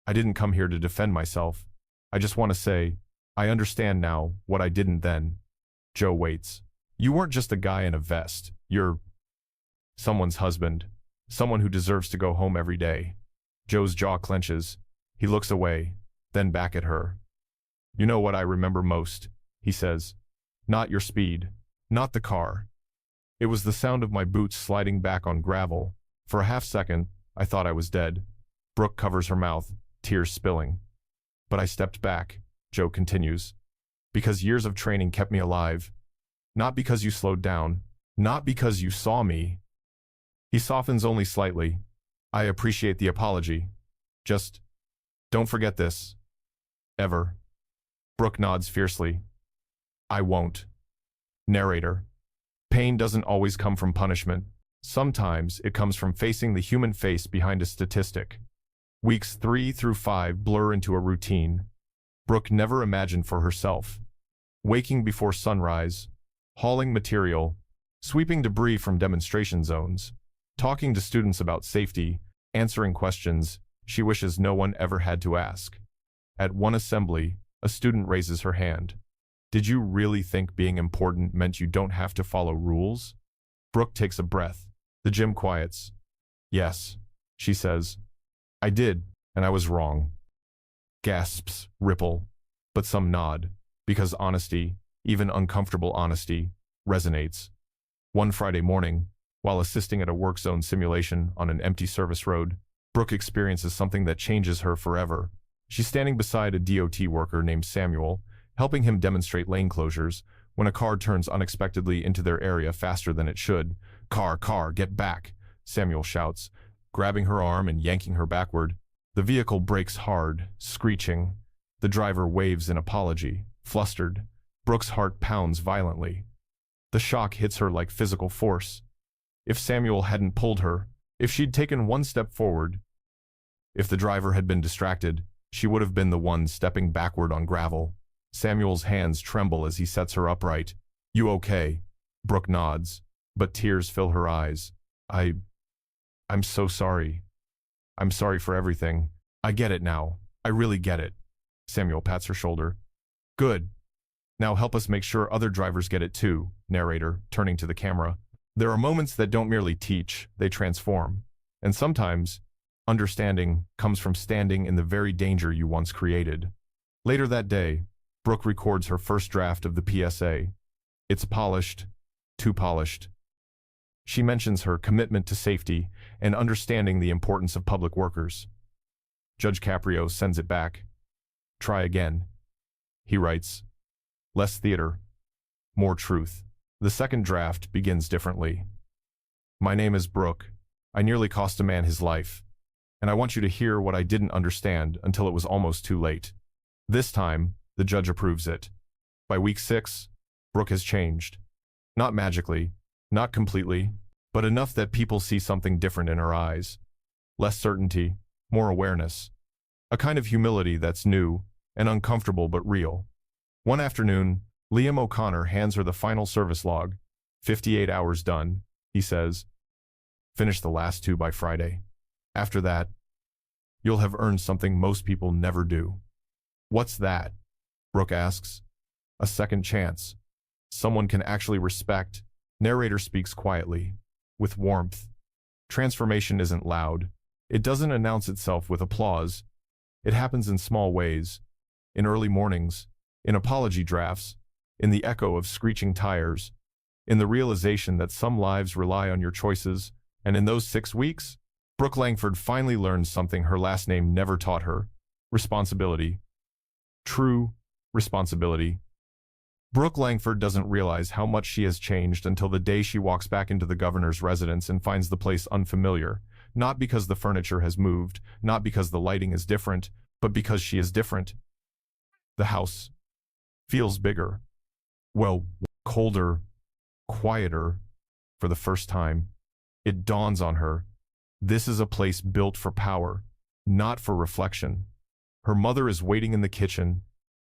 I didn't come here to defend myself. I just want to say, I understand now what I didn't then." Joe waits. "You weren't just a guy in a vest. You're someone's husband, someone who deserves to go home every day." Joe's jaw clenches. He looks away, then back at her. "You know what I remember most," he says. "Not your speed, not the car. It was the sound of my boots sliding back on gravel. For a half second, I thought I was dead." Brooke covers her mouth, tears spilling. But I stepped back, Joe continues, because years of training kept me alive. Not because you slowed down. Not because you saw me. He softens only slightly. I appreciate the apology. Just don't forget this. Ever. Brooke nods fiercely. I won't. Narrator. Pain doesn't always come from punishment. Sometimes it comes from facing the human face behind a statistic. Weeks 3 through 5 blur into a routine. Brooke never imagined for herself. Waking before sunrise, hauling material, sweeping debris from demonstration zones, talking to students about safety, answering questions she wishes no one ever had to ask. At one assembly, a student raises her hand. Did you really think being important meant you don't have to follow rules? Brooke takes a breath. The gym quiets. Yes, she says. I did, and I was wrong. Gasps ripple, but some nod, because honesty, even uncomfortable honesty, resonates. One Friday morning, while assisting at a work zone simulation on an empty service road, Brooke experiences something that changes her forever. She's standing beside a DOT worker named Samuel, helping him demonstrate lane closures, when a car turns unexpectedly into their area faster than it should. Car, get back, Samuel shouts, grabbing her arm and yanking her backward. The vehicle brakes hard, screeching. The driver waves in apology, flustered. Brooke's heart pounds violently. The shock hits her like physical force. If Samuel hadn't pulled her, if she'd taken one step forward, if the driver had been distracted, she would have been the one stepping backward on gravel. Samuel's hands tremble as he sets her upright. You okay? Brooke nods, but tears fill her eyes. I'm so sorry. I'm sorry for everything. I get it now. I really get it. Samuel pats her shoulder. Good. Now help us make sure other drivers get it too, narrator, turning to the camera. There are moments that don't merely teach, they transform. And sometimes, understanding comes from standing in the very danger you once created. Later that day, Brooke records her first draft of the PSA. It's polished, too polished. She mentions her commitment to safety and understanding the importance of public workers. Judge Caprio sends it back. Try again. He writes, less theater, more truth. The second draft begins differently. My name is Brooke. I nearly cost a man his life. And I want you to hear what I didn't understand until it was almost too late. This time, the judge approves it. By week 6, Brooke has changed. Not magically, not completely, but enough that people see something different in her eyes. Less certainty, more awareness. A kind of humility that's new and uncomfortable but real. One afternoon, Liam O'Connor hands her the final service log. 58 hours done, he says. Finish the last 2 by Friday. After that, you'll have earned something most people never do. What's that? Brooke asks. A second chance. Someone can actually respect. Narrator speaks quietly, with warmth. Transformation isn't loud. It doesn't announce itself with applause. It happens in small ways. In early mornings, in apology drafts, in the echo of screeching tires, in the realization that some lives rely on your choices, and in those 6 weeks, Brooke Langford finally learned something her last name never taught her. Responsibility. True responsibility. Brooke Langford doesn't realize how much she has changed until the day she walks back into the governor's residence and finds the place unfamiliar, not because the furniture has moved, not because the lighting is different, but because she is different. The house feels bigger. Well, colder, quieter. For the first time, it dawns on her. This is a place built for power, not for reflection. Her mother is waiting in the kitchen,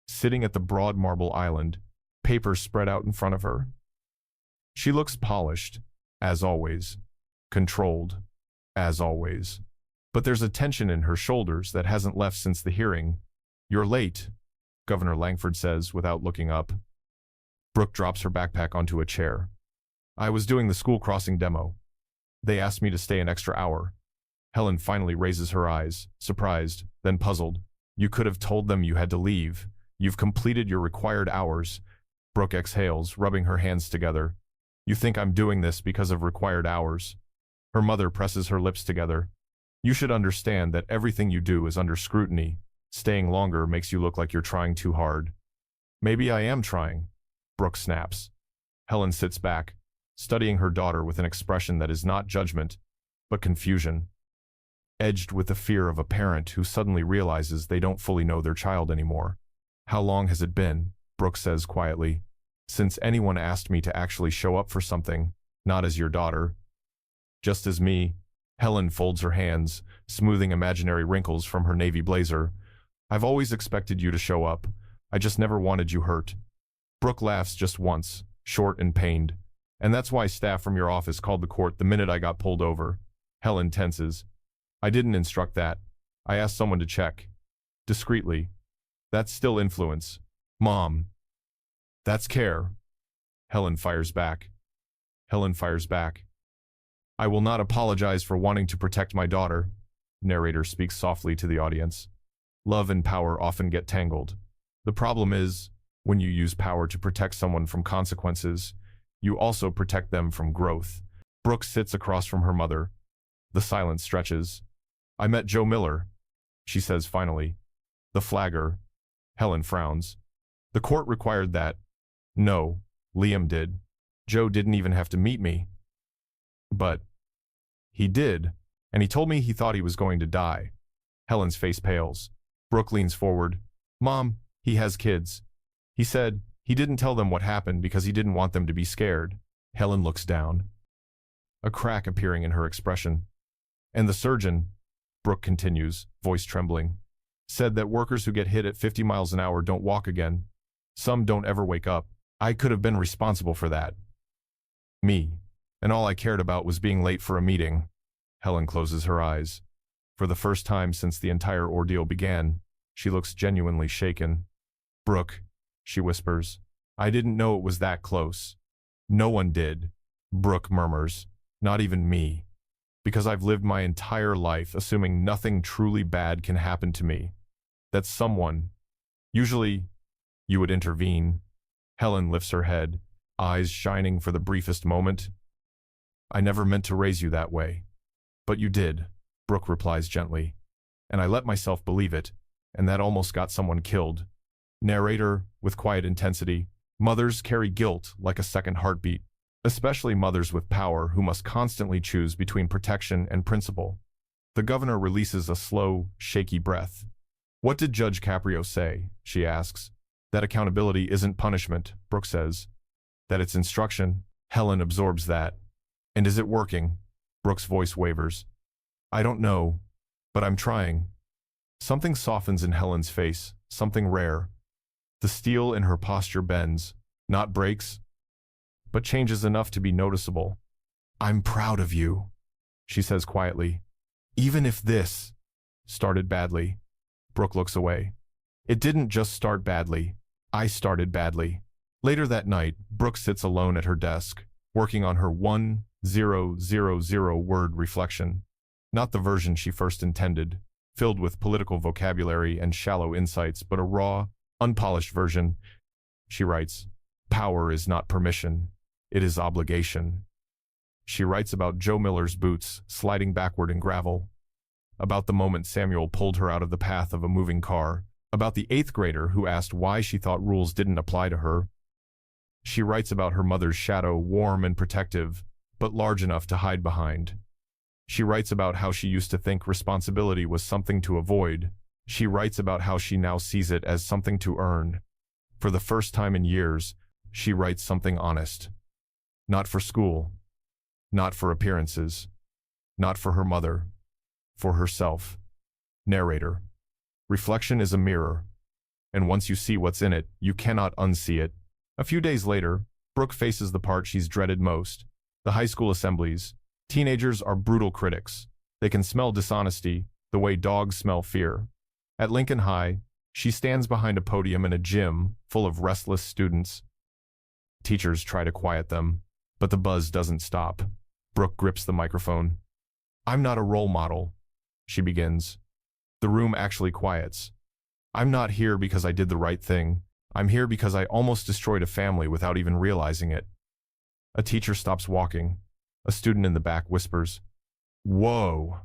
sitting at the broad marble island, papers spread out in front of her. She looks polished, as always, controlled, as always. But there's a tension in her shoulders that hasn't left since the hearing. You're late, Governor Langford says without looking up. Brooke drops her backpack onto a chair. I was doing the school crossing demo. They asked me to stay an extra hour. Helen finally raises her eyes, surprised, then puzzled. You could have told them you had to leave. You've completed your required hours. Brooke exhales, rubbing her hands together. You think I'm doing this because of required hours? Her mother presses her lips together. You should understand that everything you do is under scrutiny. Staying longer makes you look like you're trying too hard. Maybe I am trying, Brooke snaps. Helen sits back, studying her daughter with an expression that is not judgment, but confusion, edged with the fear of a parent who suddenly realizes they don't fully know their child anymore. How long has it been, Brooke says quietly, since anyone asked me to actually show up for something, not as your daughter? Just as me. Helen folds her hands, smoothing imaginary wrinkles from her navy blazer. I've always expected you to show up. I just never wanted you hurt. Brooke laughs just once, short and pained. And that's why staff from your office called the court the minute I got pulled over. Helen tenses. I didn't instruct that. I asked someone to check. Discreetly. That's still influence. Mom. That's care. Helen fires back. I will not apologize for wanting to protect my daughter. Narrator speaks softly to the audience. Love and power often get tangled. The problem is, when you use power to protect someone from consequences, you also protect them from growth. Brooke sits across from her mother. The silence stretches. I met Joe Miller, she says finally. The flagger. Helen frowns. The court required that. No, Liam did. Joe didn't even have to meet me. But he did, and he told me he thought he was going to die. Helen's face pales. Brooke leans forward. Mom, he has kids. He said he didn't tell them what happened because he didn't want them to be scared. Helen looks down, a crack appearing in her expression. And the surgeon, Brooke continues, voice trembling, said that workers who get hit at 50 miles an hour don't walk again. Some don't ever wake up. I could have been responsible for that. Me. And all I cared about was being late for a meeting. Helen closes her eyes. For the first time since the entire ordeal began, she looks genuinely shaken. Brooke, she whispers, I didn't know it was that close. No one did, Brooke murmurs, not even me. Because I've lived my entire life assuming nothing truly bad can happen to me. That someone, usually, you would intervene. Helen lifts her head, eyes shining for the briefest moment. I never meant to raise you that way. But you did, Brooke replies gently. And I let myself believe it, and that almost got someone killed. Narrator, with quiet intensity, mothers carry guilt like a second heartbeat, especially mothers with power who must constantly choose between protection and principle. The governor releases a slow, shaky breath. What did Judge Caprio say? She asks. That accountability isn't punishment, Brooke says. That it's instruction. Helen absorbs that. And is it working? Brooke's voice wavers. I don't know, but I'm trying. Something softens in Helen's face, something rare. The steel in her posture bends, not breaks, but changes enough to be noticeable. I'm proud of you, she says quietly. Even if this started badly. Brooke looks away. It didn't just start badly. I started badly. Later that night, Brooke sits alone at her desk, working on her 1,000-word reflection. Not the version she first intended, filled with political vocabulary and shallow insights, but a raw, unpolished version. She writes, Power is not permission. It is obligation. She writes about Joe Miller's boots sliding backward in gravel, about the moment Samuel pulled her out of the path of a moving car, about the 8th grader who asked why she thought rules didn't apply to her. She writes about her mother's shadow, warm and protective, but large enough to hide behind. She writes about how she used to think responsibility was something to avoid. She writes about how she now sees it as something to earn. For the first time in years, she writes something honest. Not for school, not for appearances, not for her mother, for herself. Narrator. Reflection is a mirror, and once you see what's in it, you cannot unsee it. A few days later, Brooke faces the part she's dreaded most, the high school assemblies. Teenagers are brutal critics. They can smell dishonesty the way dogs smell fear. At Lincoln High, she stands behind a podium in a gym full of restless students. Teachers try to quiet them, but the buzz doesn't stop. Brooke grips the microphone. I'm not a role model, she begins. The room actually quiets. I'm not here because I did the right thing. I'm here because I almost destroyed a family without even realizing it. A teacher stops walking. A student in the back whispers, Whoa,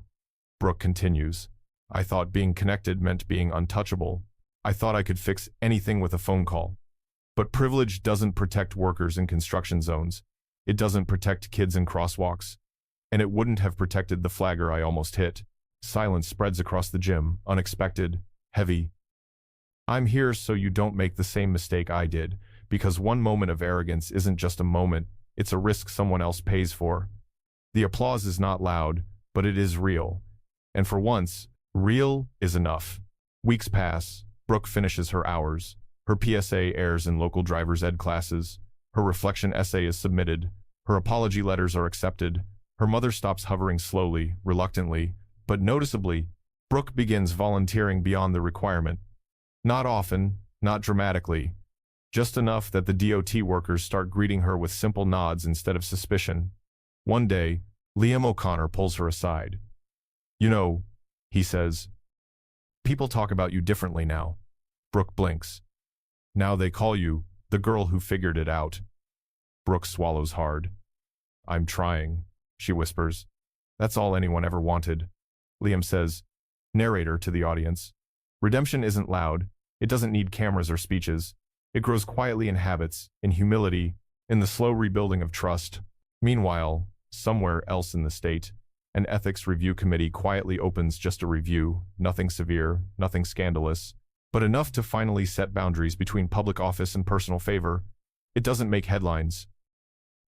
Brooke continues. I thought being connected meant being untouchable. I thought I could fix anything with a phone call. But privilege doesn't protect workers in construction zones. It doesn't protect kids in crosswalks. And it wouldn't have protected the flagger I almost hit. Silence spreads across the gym, unexpected, heavy. I'm here so you don't make the same mistake I did, because one moment of arrogance isn't just a moment, it's a risk someone else pays for. The applause is not loud, but it is real. And for once, real is enough. Weeks pass, Brooke finishes her hours. Her PSA airs in local driver's ed classes. Her reflection essay is submitted. Her apology letters are accepted. Her mother stops hovering slowly, reluctantly, but noticeably. Brooke begins volunteering beyond the requirement. Not often, not dramatically. Just enough that the DOT workers start greeting her with simple nods instead of suspicion. One day, Liam O'Connor pulls her aside. "You know," he says, "people talk about you differently now." Brooke blinks. "Now they call you the girl who figured it out." Brooke swallows hard. "I'm trying," she whispers. "That's all anyone ever wanted." Liam says, narrator to the audience. Redemption isn't loud. It doesn't need cameras or speeches. It grows quietly in habits, in humility, in the slow rebuilding of trust. Meanwhile, somewhere else in the state, an ethics review committee quietly opens just a review, nothing severe, nothing scandalous, but enough to finally set boundaries between public office and personal favor. It doesn't make headlines,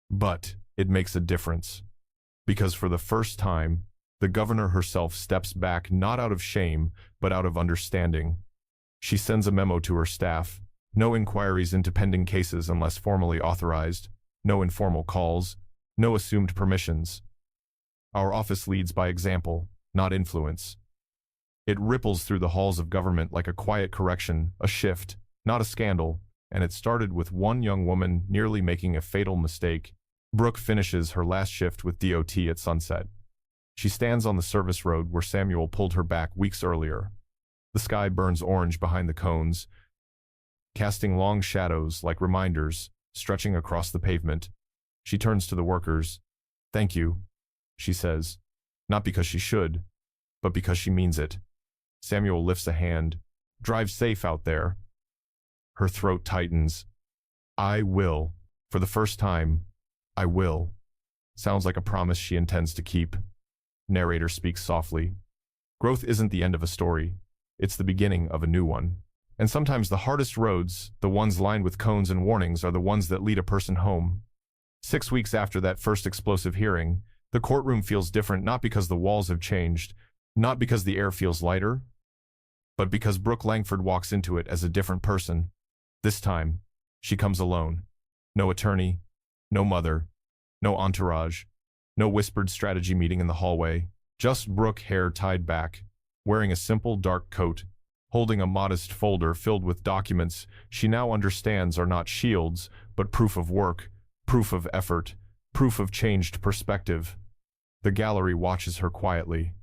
but it makes a difference. Because for the first time, the governor herself steps back not out of shame, but out of understanding. She sends a memo to her staff. No inquiries into pending cases unless formally authorized. No informal calls. No assumed permissions. Our office leads by example, not influence. It ripples through the halls of government like a quiet correction, a shift, not a scandal, and it started with one young woman nearly making a fatal mistake. Brooke finishes her last shift with DOT at sunset. She stands on the service road where Samuel pulled her back weeks earlier. The sky burns orange behind the cones, casting long shadows like reminders, stretching across the pavement. She turns to the workers. "Thank you," she says, not because she should, but because she means it. Samuel lifts a hand. "Drive safe out there." Her throat tightens. "I will. For the first time, I will." Sounds like a promise she intends to keep. Narrator speaks softly. Growth isn't the end of a story. It's the beginning of a new one. And sometimes the hardest roads, the ones lined with cones and warnings, are the ones that lead a person home. 6 weeks after that first explosive hearing, the courtroom feels different, not because the walls have changed, not because the air feels lighter, but because Brooke Langford walks into it as a different person. This time, she comes alone. No attorney, no mother, no entourage, no whispered strategy meeting in the hallway, just Brooke, hair tied back, wearing a simple dark coat, holding a modest folder filled with documents she now understands are not shields, but proof of work, proof of effort, proof of changed perspective. The gallery watches her quietly.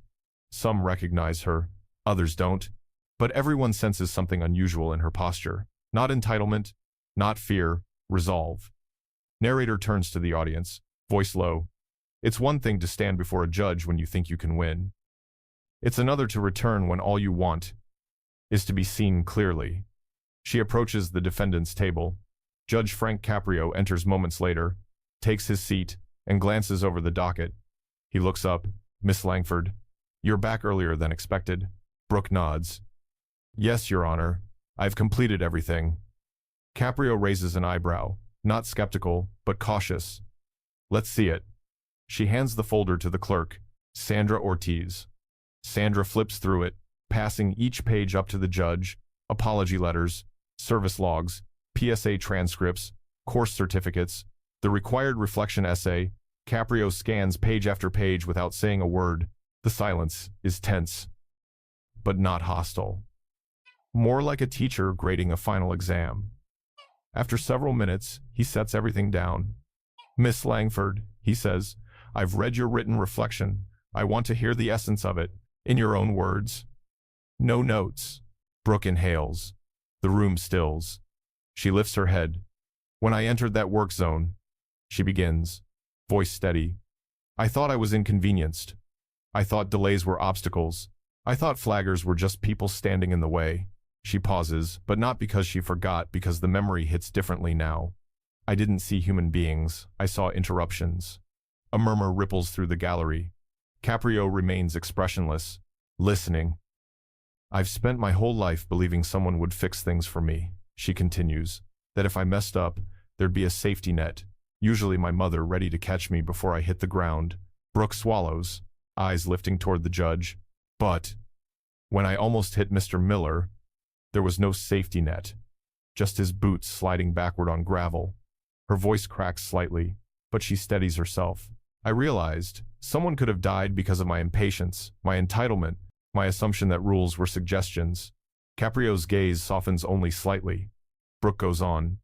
Some recognize her, others don't, but everyone senses something unusual in her posture. Not entitlement, not fear, resolve. Narrator turns to the audience, voice low. It's one thing to stand before a judge when you think you can win. It's another to return when all you want is to be seen clearly. She approaches the defendant's table. Judge Frank Caprio enters moments later, takes his seat, and glances over the docket. He looks up. "Miss Langford, you're back earlier than expected." Brooke nods. "Yes, Your Honor. I've completed everything." Caprio raises an eyebrow, not skeptical, but cautious. "Let's see it." She hands the folder to the clerk, Sandra Ortiz. Sandra flips through it, passing each page up to the judge. Apology letters, service logs, PSA transcripts, course certificates, the required reflection essay. Caprio scans page after page without saying a word. The silence is tense, but not hostile. More like a teacher grading a final exam. After several minutes, he sets everything down. "Miss Langford," he says, "I've read your written reflection. I want to hear the essence of it, in your own words." "No notes." Brooke inhales. The room stills. She lifts her head. "When I entered that work zone," she begins, voice steady, "I thought I was inconvenienced. I thought delays were obstacles. I thought flaggers were just people standing in the way. She pauses, but not because she forgot, because the memory hits differently now. I didn't see human beings, I saw interruptions. A murmur ripples through the gallery. Caprio remains expressionless, listening. I've spent my whole life believing someone would fix things for me, she continues, that if I messed up, there'd be a safety net, usually my mother ready to catch me before I hit the ground. Brooke swallows, eyes lifting toward the judge. But when I almost hit Mr. Miller, there was no safety net, just his boots sliding backward on gravel. Her voice cracks slightly, but she steadies herself. I realized someone could have died because of my impatience, my entitlement, my assumption that rules were suggestions. Caprio's gaze softens only slightly. Brooke goes on.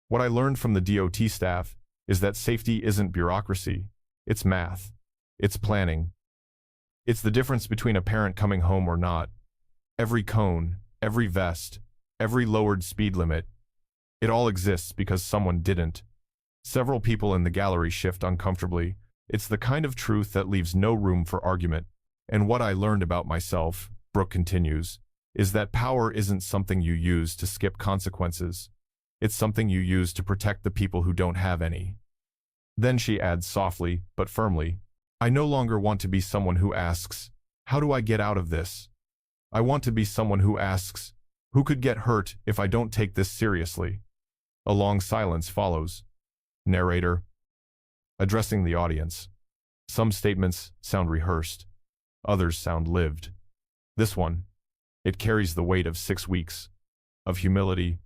What I learned from the DOT staff is that safety isn't bureaucracy. It's math. It's planning. It's the difference between a parent coming home or not. Every cone, every vest, every lowered speed limit, it all exists because someone didn't. Several people in the gallery shift uncomfortably. It's the kind of truth that leaves no room for argument. And what I learned about myself, Brooke continues, is that power isn't something you use to skip consequences. It's something you use to protect the people who don't have any. Then she adds softly, but firmly, I no longer want to be someone who asks, how do I get out of this? I want to be someone who asks, who could get hurt if I don't take this seriously? A long silence follows. Narrator, addressing the audience. Some statements sound rehearsed. Others sound lived. This one, it carries the weight of 6 weeks, of humility,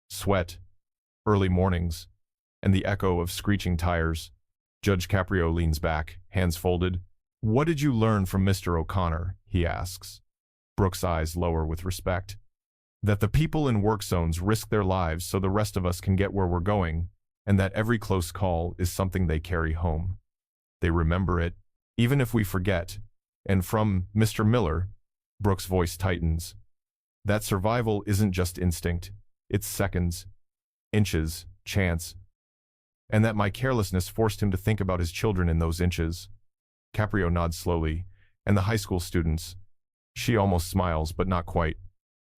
sweat, early mornings, and the echo of screeching tires. Judge Caprio leans back, hands folded. What did you learn from Mr. O'Connor? He asks. Brooke's eyes lower with respect. That the people in work zones risk their lives so the rest of us can get where we're going, and that every close call is something they carry home. They remember it, even if we forget. And from Mr. Miller, Brooke's voice tightens. That survival isn't just instinct, it's seconds, inches, chance. And that my carelessness forced him to think about his children in those inches. Caprio nods slowly, and the high school students. She almost smiles, but not quite.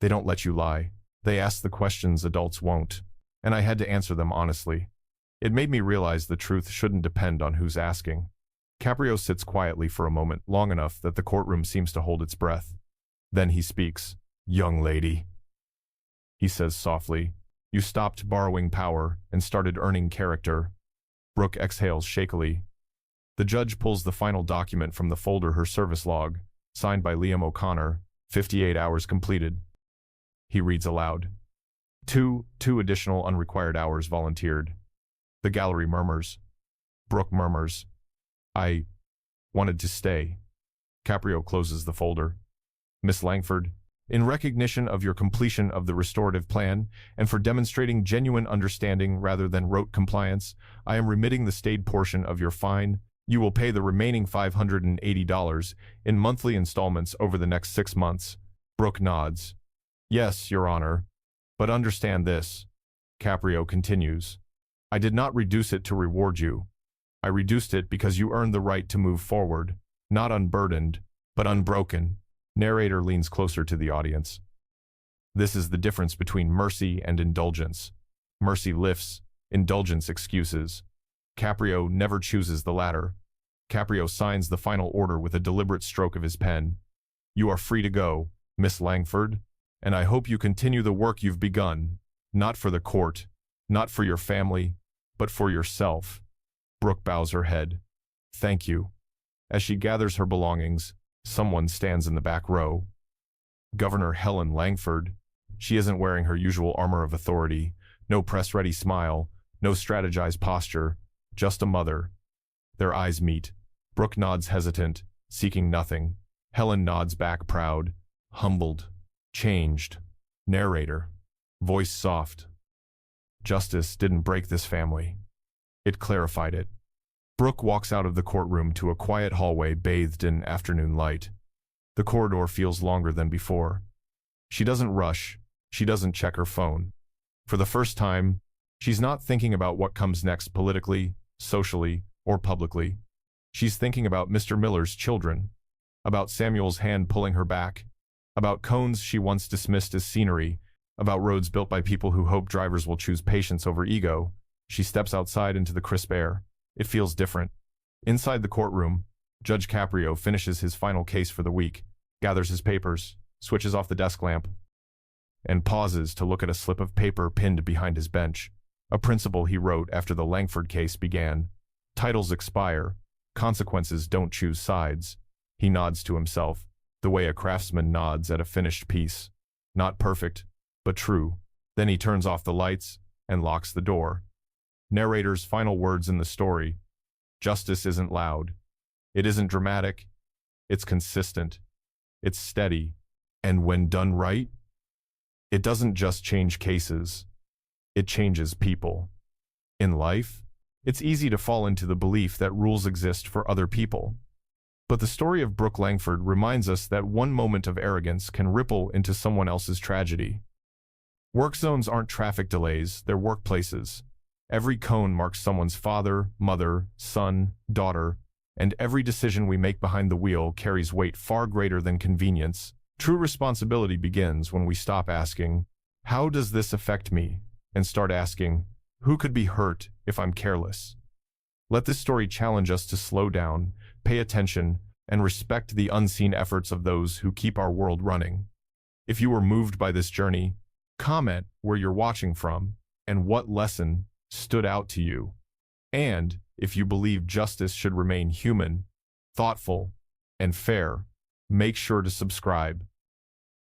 They don't let you lie. They ask the questions adults won't, and I had to answer them honestly. It made me realize the truth shouldn't depend on who's asking. Caprio sits quietly for a moment, long enough that the courtroom seems to hold its breath. Then he speaks. Young lady, he says softly, you stopped borrowing power and started earning character. Brooke exhales shakily. The judge pulls the final document from the folder, her service log, signed by Liam O'Connor, 58 hours completed. He reads aloud. Two additional unrequired hours volunteered. The gallery murmurs. Brooke murmurs. I wanted to stay. Caprio closes the folder. Miss Langford, in recognition of your completion of the restorative plan and for demonstrating genuine understanding rather than rote compliance, I am remitting the stayed portion of your fine. You will pay the remaining $580 in monthly installments over the next 6 months. Brooke nods. Yes, Your Honor. But understand this. Caprio continues. I did not reduce it to reward you. I reduced it because you earned the right to move forward, not unburdened, but unbroken. Narrator leans closer to the audience. This is the difference between mercy and indulgence. Mercy lifts, indulgence excuses. Caprio never chooses the latter. Caprio signs the final order with a deliberate stroke of his pen. You are free to go, Miss Langford, and I hope you continue the work you've begun, not for the court, not for your family, but for yourself. Brooke bows her head. Thank you. As she gathers her belongings, someone stands in the back row. Governor Helen Langford. She isn't wearing her usual armor of authority, no press-ready smile, no strategized posture, just a mother. Their eyes meet. Brooke nods hesitant, seeking nothing. Helen nods back proud, humbled, changed. Narrator. Voice soft. Justice didn't break this family. It clarified it. Brooke walks out of the courtroom to a quiet hallway bathed in afternoon light. The corridor feels longer than before. She doesn't rush. She doesn't check her phone. For the first time, she's not thinking about what comes next politically, socially, or publicly. She's thinking about Mr. Miller's children. about Samuel's hand pulling her back, about cones she once dismissed as scenery, about roads built by people who hope drivers will choose patience over ego. She steps outside into the crisp air. It feels different. Inside the courtroom, Judge Caprio finishes his final case for the week, gathers his papers, switches off the desk lamp, and pauses to look at a slip of paper pinned behind his bench, a principle he wrote after the Langford case began. Titles expire. Consequences don't choose sides. He nods to himself, the way a craftsman nods at a finished piece. Not perfect, but true. Then he turns off the lights and locks the door. Narrator's final words in the story: justice isn't loud. It isn't dramatic. It's consistent. It's steady. And when done right, it doesn't just change cases. It changes people. In life, it's easy to fall into the belief that rules exist for other people. But the story of Brooke Langford reminds us that one moment of arrogance can ripple into someone else's tragedy. Work zones aren't traffic delays, they're workplaces. Every cone marks someone's father, mother, son, daughter, and every decision we make behind the wheel carries weight far greater than convenience. True responsibility begins when we stop asking, "How does this affect me?" and start asking, "Who could be hurt if I'm careless?" Let this story challenge us to slow down, pay attention, and respect the unseen efforts of those who keep our world running. If you were moved by this journey, comment where you're watching from and what lesson stood out to you. And if you believe justice should remain human, thoughtful, and fair, make sure to subscribe.